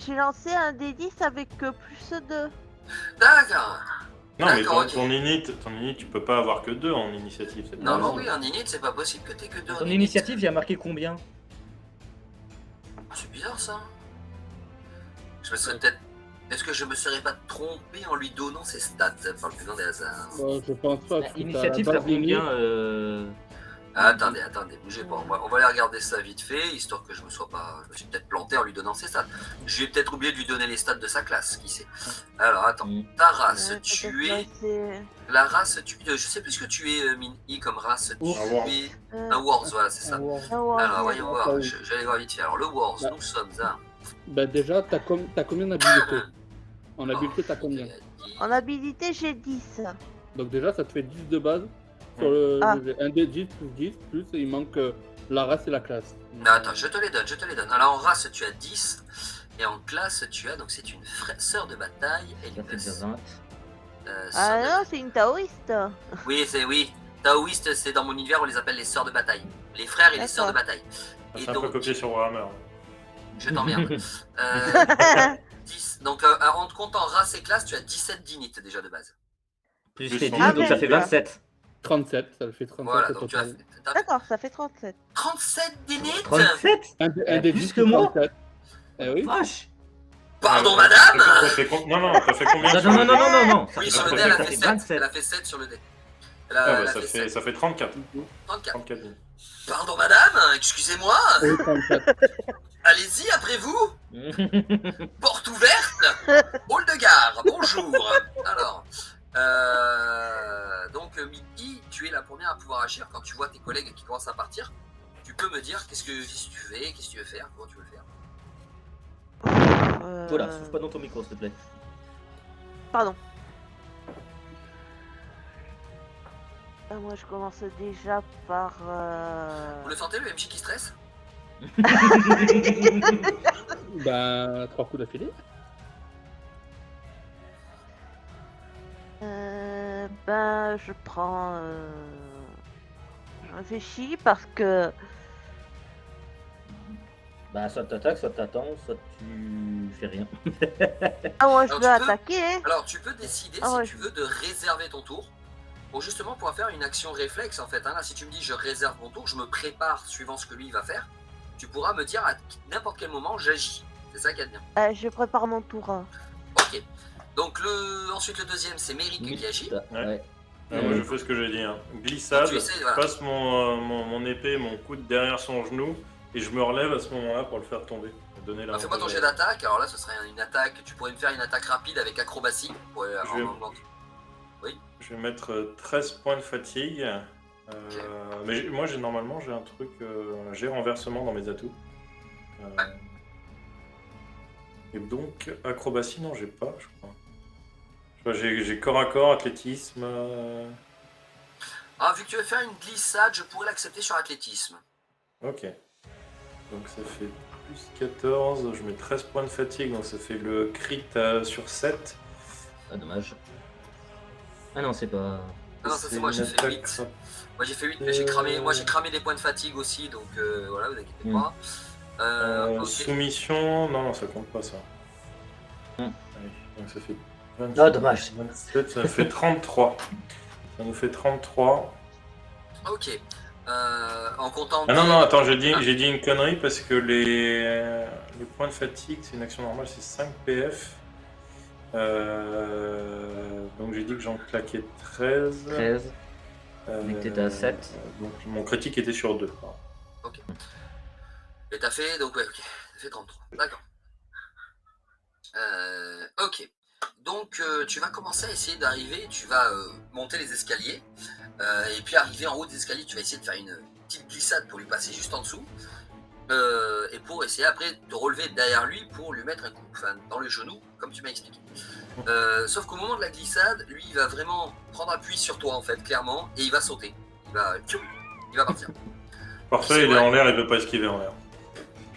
j'ai lancé un D10 avec plus 2. D'accord. Non, mais D'accord, ton init, tu peux pas avoir que 2 en initiative. c'est pas Non, possible. oui, en init, c'est pas possible que t'aies que 2 en Ton init. initiative, il y a marqué combien? C'est bizarre ça. Je me serais peut-être. Est-ce que je me serais pas trompé en lui donnant ses stats par le plus grand des hasards? Je pense pas. Bah, parce que Initiative, t'as la t'as base init. combien Attendez, bougez pas. On va aller regarder ça vite fait, histoire que je me suis peut-être planté en lui donnant ses stats. J'ai peut-être oublié de lui donner les stats de sa classe, qui sait. Alors attends, ta race, tu es. La race, je sais plus ce que tu es, Min-I, comme race. Tu Un Wars. es. Un Wars, voilà, c'est ça. Alors, voyons voir, Ah oui. j'allais voir vite fait. Alors, le Wars, Bah. nous sommes à. Bah déjà, t'as combien d'habilités? En habileté, t'as combien? En habilité, j'ai 10. Donc déjà, ça te fait 10 de base. Sur Ah. un des 10 plus 10, plus il manque la race et la classe. Non, attends, je te les donne. Alors, en race, tu as 10. Et en classe, tu as, donc c'est une sœur de bataille. Ça fait déjà Elias. 20. Ah non, c'est une taoïste. Oui. Taoïste, c'est dans mon univers, on les appelle les sœurs de bataille. Les frères et les sœurs de bataille. C'est Et un peu donc, copié sur Warhammer. je t'emmerde. 10. Donc, en te comptant race et classe, tu as 17 dinites déjà de base. Plus Plus les son- 10, Ah, donc ça mais- fait 27. 37, ça le fait 37 Voilà, au donc tu as total. t'as D'accord, ça fait 37. 37 dinites. 37 Un des plus 10, que moi. 37. Eh oui. Vache. Pardon, Ouais, madame. t'as fait non, t'as fait combien Non, sur non, le non, dé non, non, non. Oui, Ça sur le fait- dé, elle a ça fait fait 7. 27. Elle a fait 7 sur le dé. Elle Ah, a, bah, elle a ça fait fait 7. ça fait 34. 34. 34 000. Pardon, madame. Excusez-moi. Oui, 37. Allez-y, après vous. Porte ouverte. Hall de gare. Bonjour. Alors, donc Mickey, tu es la première à pouvoir agir quand tu vois tes collègues qui commencent à partir. Tu peux me dire qu'est-ce que tu fais, qu'est-ce que tu veux faire, comment tu veux le faire. Voilà, souffle pas dans ton micro, s'il te plaît. Pardon. Moi, je commence déjà par. Vous le sentez, le MJ qui stresse? Ben, 3 coups d'affilée. Ben, je prends. Je réfléchis parce que. Bah, soit t'attaques, soit t'attends, soit tu fais rien. Ah, moi, je Alors, veux tu peux- attaquer. Hein. Alors, tu peux décider Ah si ouais. tu veux de réserver ton tour pour justement pouvoir faire une action réflexe en fait. Hein. Là, si tu me dis je réserve mon tour, je me prépare suivant ce que lui il va faire, tu pourras me dire à n'importe quel moment j'agis. C'est ça qui est bien. Je prépare mon tour. Ok. Donc ensuite le deuxième c'est Méric qui agit. Ouais. Moi, je fais ce que j'ai dit. Hein. Glissade, Tu essaies, voilà. passe mon épée, mon coude derrière son genou, et je me relève à ce moment-là pour le faire tomber. Donner la Fais-moi ton jet d'attaque. Alors là, ce serait une attaque. Tu pourrais me faire une attaque rapide avec acrobatie. Pour avoir Je vais- un moment. Je vais mettre 13 points de fatigue. Mais moi, normalement, j'ai un truc. J'ai renversement dans mes atouts. Et donc, acrobatie, non, j'ai pas, je crois. Je sais pas, j'ai corps à corps, athlétisme. Ah, vu que tu veux faire une glissade, je pourrais l'accepter sur athlétisme. Ok. Donc ça fait plus 14, je mets 13 points de fatigue, donc ça fait le crit sur 7. Ah, dommage. Ah non, c'est pas. Ah non, ça c'est moi, j'ai fait 8. Moi j'ai fait 8, mais j'ai cramé des points de fatigue aussi, donc voilà, vous inquiétez pas. Ok. Soumission, non, ça compte pas ça. Mm. Allez, donc ça fait 27, Ah, dommage. 27, ça fait 33. Ça nous fait 33. Ok. En comptant. Ah non, attends, j'ai dit une connerie parce que les points de fatigue, c'est une action normale, c'est 5 PF. Donc j'ai dit que j'en claquais 13. 13. Vu que t'étais à 7. Donc mon critique était sur 2. Et t'as fait, donc ouais, ok. T'as fait 33. D'accord. Ok. Donc tu vas commencer à essayer d'arriver, tu vas monter les escaliers. Et puis arriver en haut des escaliers, tu vas essayer de faire une petite glissade pour lui passer juste en dessous. Et pour essayer après de te relever derrière lui pour lui mettre un coup dans le genou, comme tu m'as expliqué. Sauf qu'au moment de la glissade, lui il va vraiment prendre appui sur toi en fait, clairement, et il va sauter. Il va partir. Parfait, il est en l'air, il ne veut pas esquiver en l'air.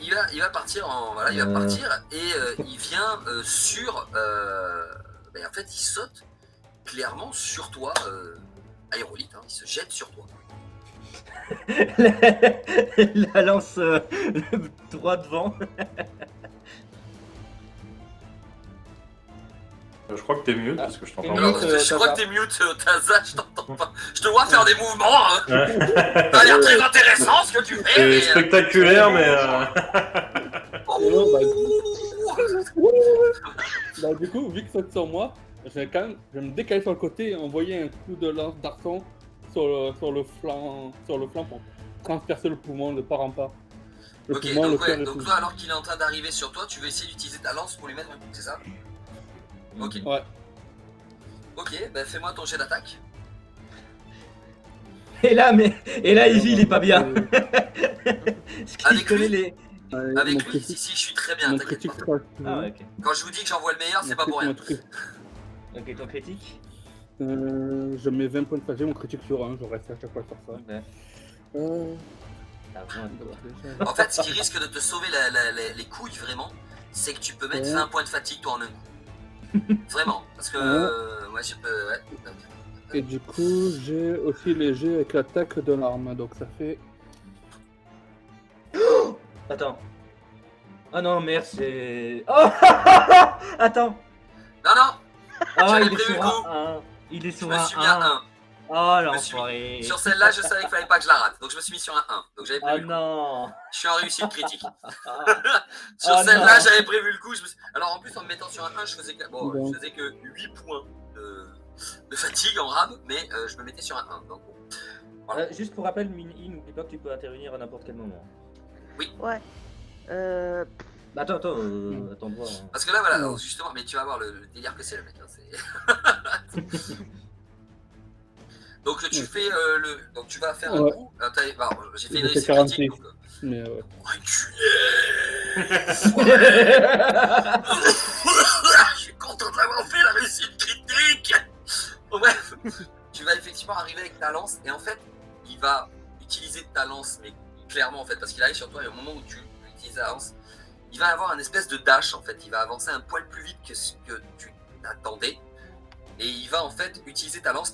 Il va partir il va partir et il vient sur. En fait, il saute clairement sur toi, aérolite, hein, il se jette sur toi. La lance droit devant. Je crois que t'es mute parce que je t'entends Et Alors, mute, je crois Taza. que t'es mute, Taza, je t'entends pas. Je te vois faire des mouvements, hein. Ça a l'air très intéressant ce que tu fais. C'est mais, spectaculaire, mais. Bah, du coup, vu que c'est sur moi, je vais me décaler sur le côté et envoyer un coup de lance d'arçon sur le flanc pour transpercer le poumon de part en part. Le Ok, poumon, donc, le cœur, le donc tout. toi, alors qu'il est en train d'arriver sur toi, tu veux essayer d'utiliser ta lance pour lui mettre un coup, c'est ça? Ok. Ouais. Ok, ben fais-moi ton jet d'attaque. Et là, Ivy, il est pas bien. Parce qu'il Avec connaît lui les. Avec Mon lui, critique- si, je suis très bien, mon t'inquiète critique pas. sera- Ah, ouais, ok. Quand je vous dis que j'envoie le meilleur, c'est pas pour rien. Ok, ton critique. Je mets 20 points de fatigue, mon critique sur 1, je reste à chaque fois sur ça. Ouais. Euh, T'as besoin de quoi. En fait, ce qui risque de te sauver les couilles vraiment, c'est que tu peux mettre Ouais. 20 points de fatigue toi en un coup. Vraiment, parce que moi je peux. Ouais. Et du coup, j'ai aussi léger avec l'attaque de l'arme, donc ça fait. Attends. Ah non, merde, c'est. Oh Attends. Non, Ah, J'avais il est prévu sur le coup. un 1. Il est je sur me un suis mis à 1. 1. Oh Je me suis l'enfoiré. Sur celle-là, je savais qu'il fallait pas que je la rate, donc je me suis mis sur un 1. Donc j'avais Ah prévu le coup. non. Je suis en réussite critique. Ah, Sur Ah celle-là, non. j'avais prévu le coup. Alors en plus, en me mettant sur un 1, je faisais que, Bon. je faisais que 8 points de fatigue en rame, mais je me mettais sur un 1. Donc, bon. Voilà. Juste pour rappel, Mini, n'oublie pas que tu peux intervenir à n'importe quel moment. Ouais. Bah, attends de voir. Hein. Parce que là, voilà, Ouais. donc, justement, mais tu vas voir le délire que c'est le mec. Hein, donc tu Ouais. fais donc tu vas faire Ouais. un coup. J'ai fait une J'ai fait réussite critique. 46. Donc, Mais ouais. Je suis content d'avoir fait la réussite critique. Bon, bref, tu vas effectivement arriver avec ta lance et en fait, il va utiliser ta lance, mais clairement en fait, parce qu'il arrive sur toi et au moment où tu utilises la lance, il va avoir un espèce de dash en fait. Il va avancer un poil plus vite que ce que tu t'attendais et il va en fait utiliser ta lance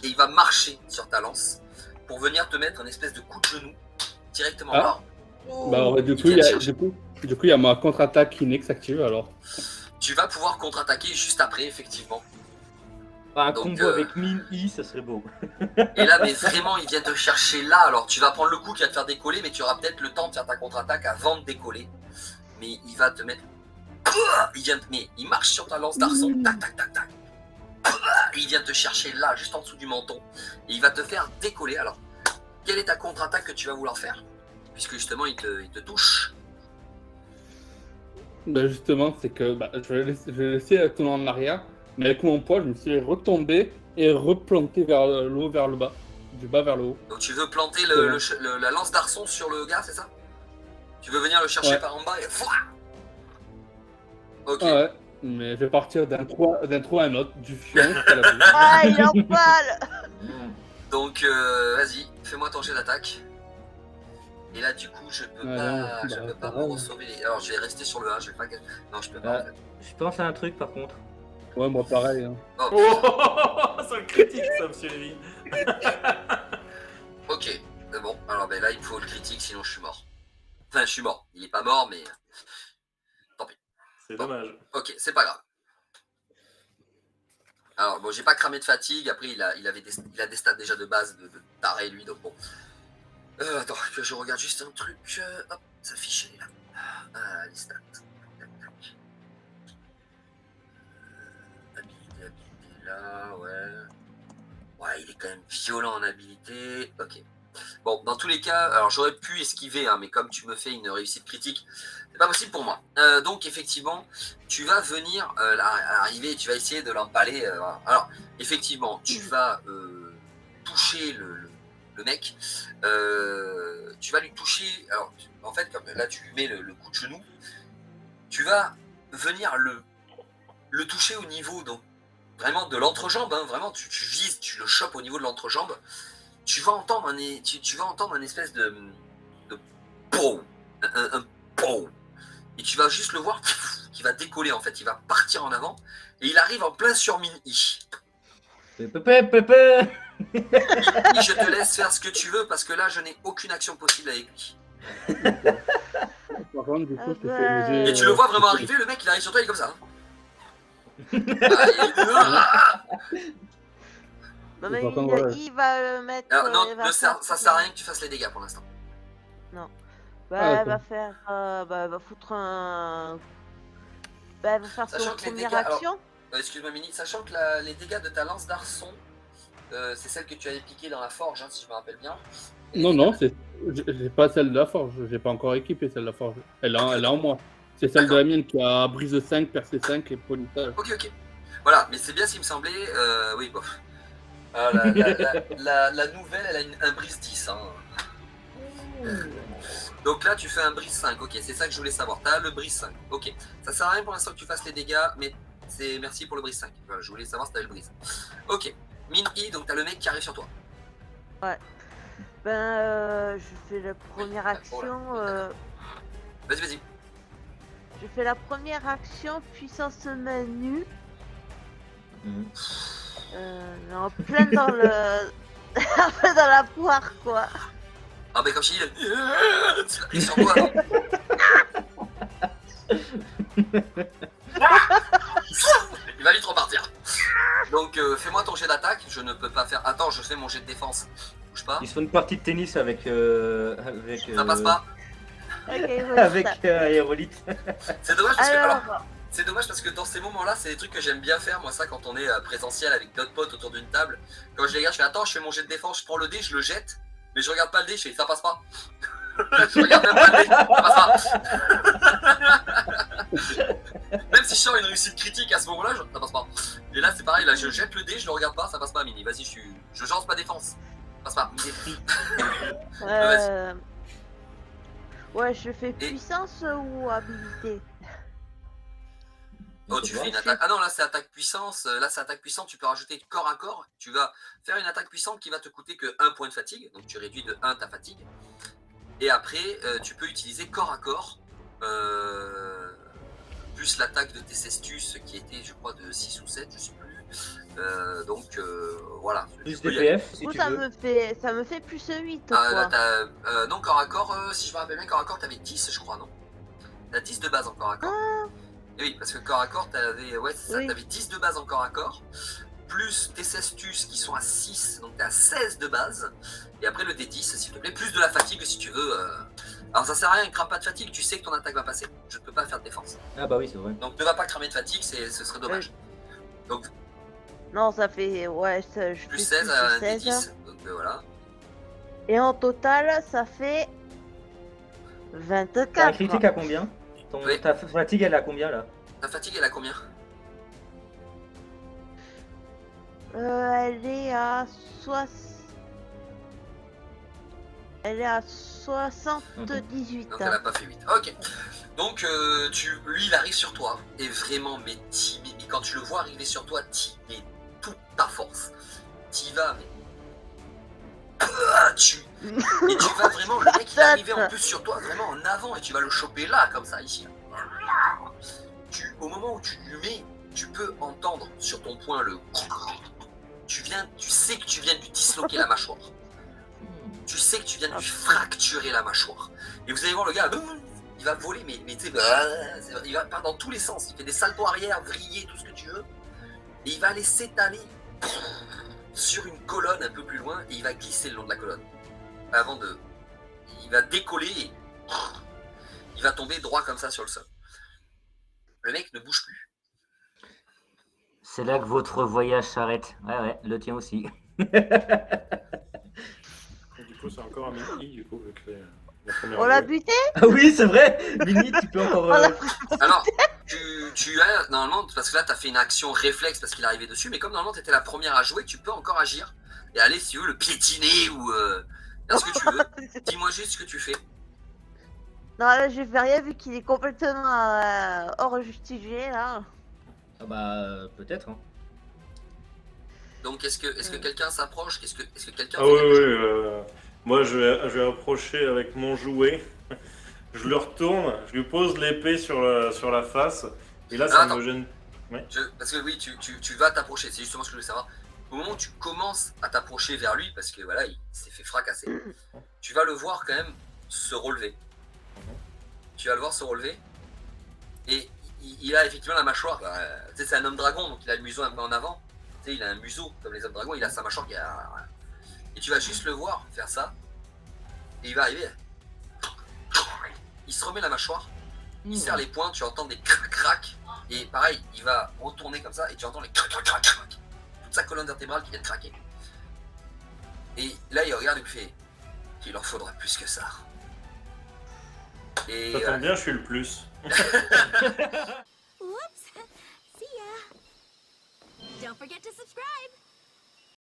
et il va marcher sur ta lance pour venir te mettre un espèce de coup de genou directement Ah. là. Bah, ouais, du coup, il y a ma contre-attaque qui s'active alors. Tu vas pouvoir contre-attaquer juste après, effectivement. Un Donc, combo avec Mini, ça serait beau. Et là, mais vraiment, il vient te chercher là. Alors, tu vas prendre le coup qui va te faire décoller, mais tu auras peut-être le temps de faire ta contre-attaque avant de décoller. Mais il va te mettre. Il marche sur ta lance d'arçon. Tac, tac, tac, tac. Et il vient te chercher là, juste en dessous du menton. Et il va te faire décoller. Alors, quelle est ta contre-attaque que tu vas vouloir faire? Puisque justement, il te touche. Bah, justement, c'est que je vais laisser tourner en arrière, mais avec mon poids, je me suis retombé et replanté vers le haut, vers le bas. Du bas vers le haut. Donc, tu veux planter Ouais. la lance d'arçon sur le gars, c'est ça? Tu veux venir le chercher Ouais. par en bas et. Ok. Ah ouais, mais je vais partir d'un trou à un autre, du fion jusqu'à la boue. Ah, il empale. Donc, vas-y, fais-moi ton jet d'attaque. Et là, du coup, je peux pas, je peux pas me ressauver. Alors, je vais rester sur le 1, je vais pas. Non, je peux pas. En fait. Je pense à un truc par contre. Ouais, moi pareil. Hein. Oh, Oh, c'est un critique ça, monsieur Lévy. ok, c'est bon. Alors, ben là, il me faut le critique, sinon je suis mort. Enfin, je suis mort. Il est pas mort, mais. Tant pis. C'est dommage. Ok, c'est pas grave. Alors, bon, j'ai pas cramé de fatigue. Après, il a des stats déjà de base de taré, lui, donc bon. Attends, que je regarde juste un truc. Hop, s'afficher là. Ah, les stats. Tac, tac. Habilité là, ouais. Ouais, il est quand même violent en habilité. Ok. Bon, dans tous les cas, alors j'aurais pu esquiver, hein, mais comme tu me fais une réussite critique, c'est pas possible pour moi. Donc effectivement, tu vas venir à l'arrivée et tu vas essayer de l'empaler. Voilà. Alors, effectivement, tu vas toucher le mec. Tu vas lui toucher. Alors, en fait, comme là, tu lui mets le coup de genou. Tu vas venir le toucher au niveau, donc vraiment de l'entrejambe. Hein, vraiment, tu vises, tu le chopes au niveau de l'entrejambe. Tu vas entendre un espèce de pow, un pow. Et tu vas juste le voir qui va décoller en fait. Il va partir en avant et il arrive en plein sur Min-I. Pépé. Min-I, je te laisse faire ce que tu veux parce que là, je n'ai aucune action possible avec lui. Par contre, du coup, je te Ah fais bah. léger, Et tu le vois vraiment arriver, le mec, il arrive sur toi, il est comme ça. Hein. Non, mais Par contre, ouais. il va mettre. Alors, non, il va faire- ça sert à rien que tu fasses les dégâts pour l'instant. Bah, Ah, elle va faire. Elle va foutre un. Bah, elle va faire Sachant son que les première dégâts- action. Excuse-moi Mini, sachant que les dégâts de ta lance d'arçon, c'est celle que tu avais piquée dans la forge, hein, si je me rappelle bien. Non, j'ai pas celle de la forge, j'ai pas encore équipé celle de la forge. Elle a en moi. C'est celle de la mienne qui a brise 5, percée 5 et polissage. Ok. Voilà, mais c'est bien ce qui me semblait. Oui, bof. La nouvelle, elle a un brise 10. Hein. Donc là, tu fais un brise 5. Ok, c'est ça que je voulais savoir. T'as le brise 5. Ok. Ça sert à rien pour l'instant que tu fasses les dégâts, mais c'est merci pour le brise 5. Voilà, je voulais savoir si t'avais le brise. Ok. Min-I, donc t'as le mec qui arrive sur toi. Ben, je fais la première action. Vas-y. Je fais la première action, puissance main nue. Mhm. En plein dans le... un peu dans la poire, quoi. Ah, mais comme je dis, il sur toi, non? Il va vite repartir. Donc, fais-moi ton jet d'attaque. Je ne peux pas faire. Attends, je fais mon jet de défense. Bouge pas. Ils se font une partie de tennis avec. Ça passe pas. Ok, ouais, Avec ça. Aérolite. C'est dommage parce que. Alors, Alors, c'est dommage parce que dans ces moments-là, c'est des trucs que j'aime bien faire, moi, ça, quand on est présentiel avec d'autres potes autour d'une table. Quand je les regarde, je fais attends, je fais mon jet de défense, je prends le dé, je le jette, mais je regarde pas le dé, je fais ça passe pas. Je regarde même pas le dé, ça passe pas. Même si je sens une réussite critique à ce moment-là, ça passe pas. Et là, c'est pareil, là, je jette le dé, je le regarde pas, ça passe pas, Mini. Vas-y, je lance ma défense. Ça passe pas. Il est pris. ouais, je fais puissance ou habilité? Oh, tu fais une attaque. Ah non, là c'est attaque puissance. Là c'est attaque puissante. Tu peux rajouter corps à corps. Tu vas faire une attaque puissante qui va te coûter que 1 point de fatigue. Donc tu réduis de 1 ta fatigue. Et après, tu peux utiliser corps à corps. Plus l'attaque de tes cestus qui était, je crois, de 6 ou 7, je sais plus. Donc voilà. Plus DPF si Du coup, tu ça veux. me fait plus 8, Ah, quoi. là, non, corps à corps, si je me rappelle bien, corps à corps, t'avais 10, je crois, non? T'as 10 de base en corps à corps. Et oui, parce que corps à corps, t'avais Oui. 10 de base en corps à corps, plus tes cestus qui sont à 6, donc t'as 16 de base, et après le D10, s'il te plaît, plus de la fatigue si tu veux. Alors ça sert à rien, crame pas de fatigue, tu sais que ton attaque va passer, je ne peux pas faire de défense. Ah bah oui, c'est vrai. Donc ne va pas cramer de fatigue, ce serait dommage. Donc Non, ça fait... Ouais, ça, je plus fais 16 à un 16. D10, donc voilà. Et en total, ça fait... Ta 24. critique à combien Oui. Ta fatigue elle est à combien là? Ta fatigue elle a combien? Elle est à 60... Elle est à 78. Donc elle a pas fait 8. Ok. Donc lui il arrive sur toi et vraiment mais quand tu le vois arriver sur toi, t'y mets toute ta force. T'y vas mais et tu vas vraiment, le mec il est arrivé en plus sur toi vraiment en avant et tu vas le choper là comme ça ici. Au moment où tu lui mets, tu peux entendre sur ton poing le tu sais que tu viens de lui disloquer la mâchoire. Tu sais que tu viens de lui fracturer la mâchoire. Et vous allez voir le gars, il va voler, mais tu sais, il va part dans tous les sens. Il fait des saltos arrière, vriller, tout ce que tu veux. Et il va aller s'étaler sur une colonne un peu plus loin et il va glisser le long de la colonne. Il va décoller et il va tomber droit comme ça sur le sol. Le mec ne bouge plus. C'est là que votre voyage s'arrête. Ouais, le tien aussi. Du coup, c'est encore un mini, du coup, avec la première. On l'a jouée. buté? Ah oui, c'est vrai. Mini, tu peux encore. Alors, tu as, normalement, parce que là, tu as fait une action réflexe parce qu'il est arrivé dessus, mais comme normalement, tu étais la première à jouer, tu peux encore agir et aller, si tu veux, le piétiner ou faire ce que tu veux. Dis-moi juste ce que tu fais. Non, là, je fais rien vu qu'il est complètement hors sujet, là. Ah bah peut-être. Hein. Donc, est-ce que quelqu'un s'approche? Est-ce que quelqu'un Ah fait oui, quelque chose? oui. Moi, je vais approcher avec mon jouet. Je le retourne, je lui pose l'épée sur la face. Et là, ça Attends. me gêne. Parce que oui, tu vas t'approcher, c'est justement ce que je voulais savoir. Au moment où tu commences à t'approcher vers lui, parce que voilà, il s'est fait fracasser, tu vas le voir quand même se relever. Tu vas le voir se relever. Et il a effectivement la mâchoire. Tu sais, c'est un homme dragon, donc il a le museau un peu en avant. Tu sais, il a un museau comme les hommes dragons, il a sa mâchoire qui a. Et tu vas juste le voir faire ça. Et il va arriver. Il se remet la mâchoire. Il serre les poings, tu entends des crac-crac. Et pareil, il va retourner comme ça et tu entends les crac-crac-crac. Toute sa colonne vertébrale qui vient de craquer. Et là, il regarde et il fait il en faudra plus que ça. Et Ça tombe bien, je suis le plus. Whoops. See ya. Don't forget to subscribe.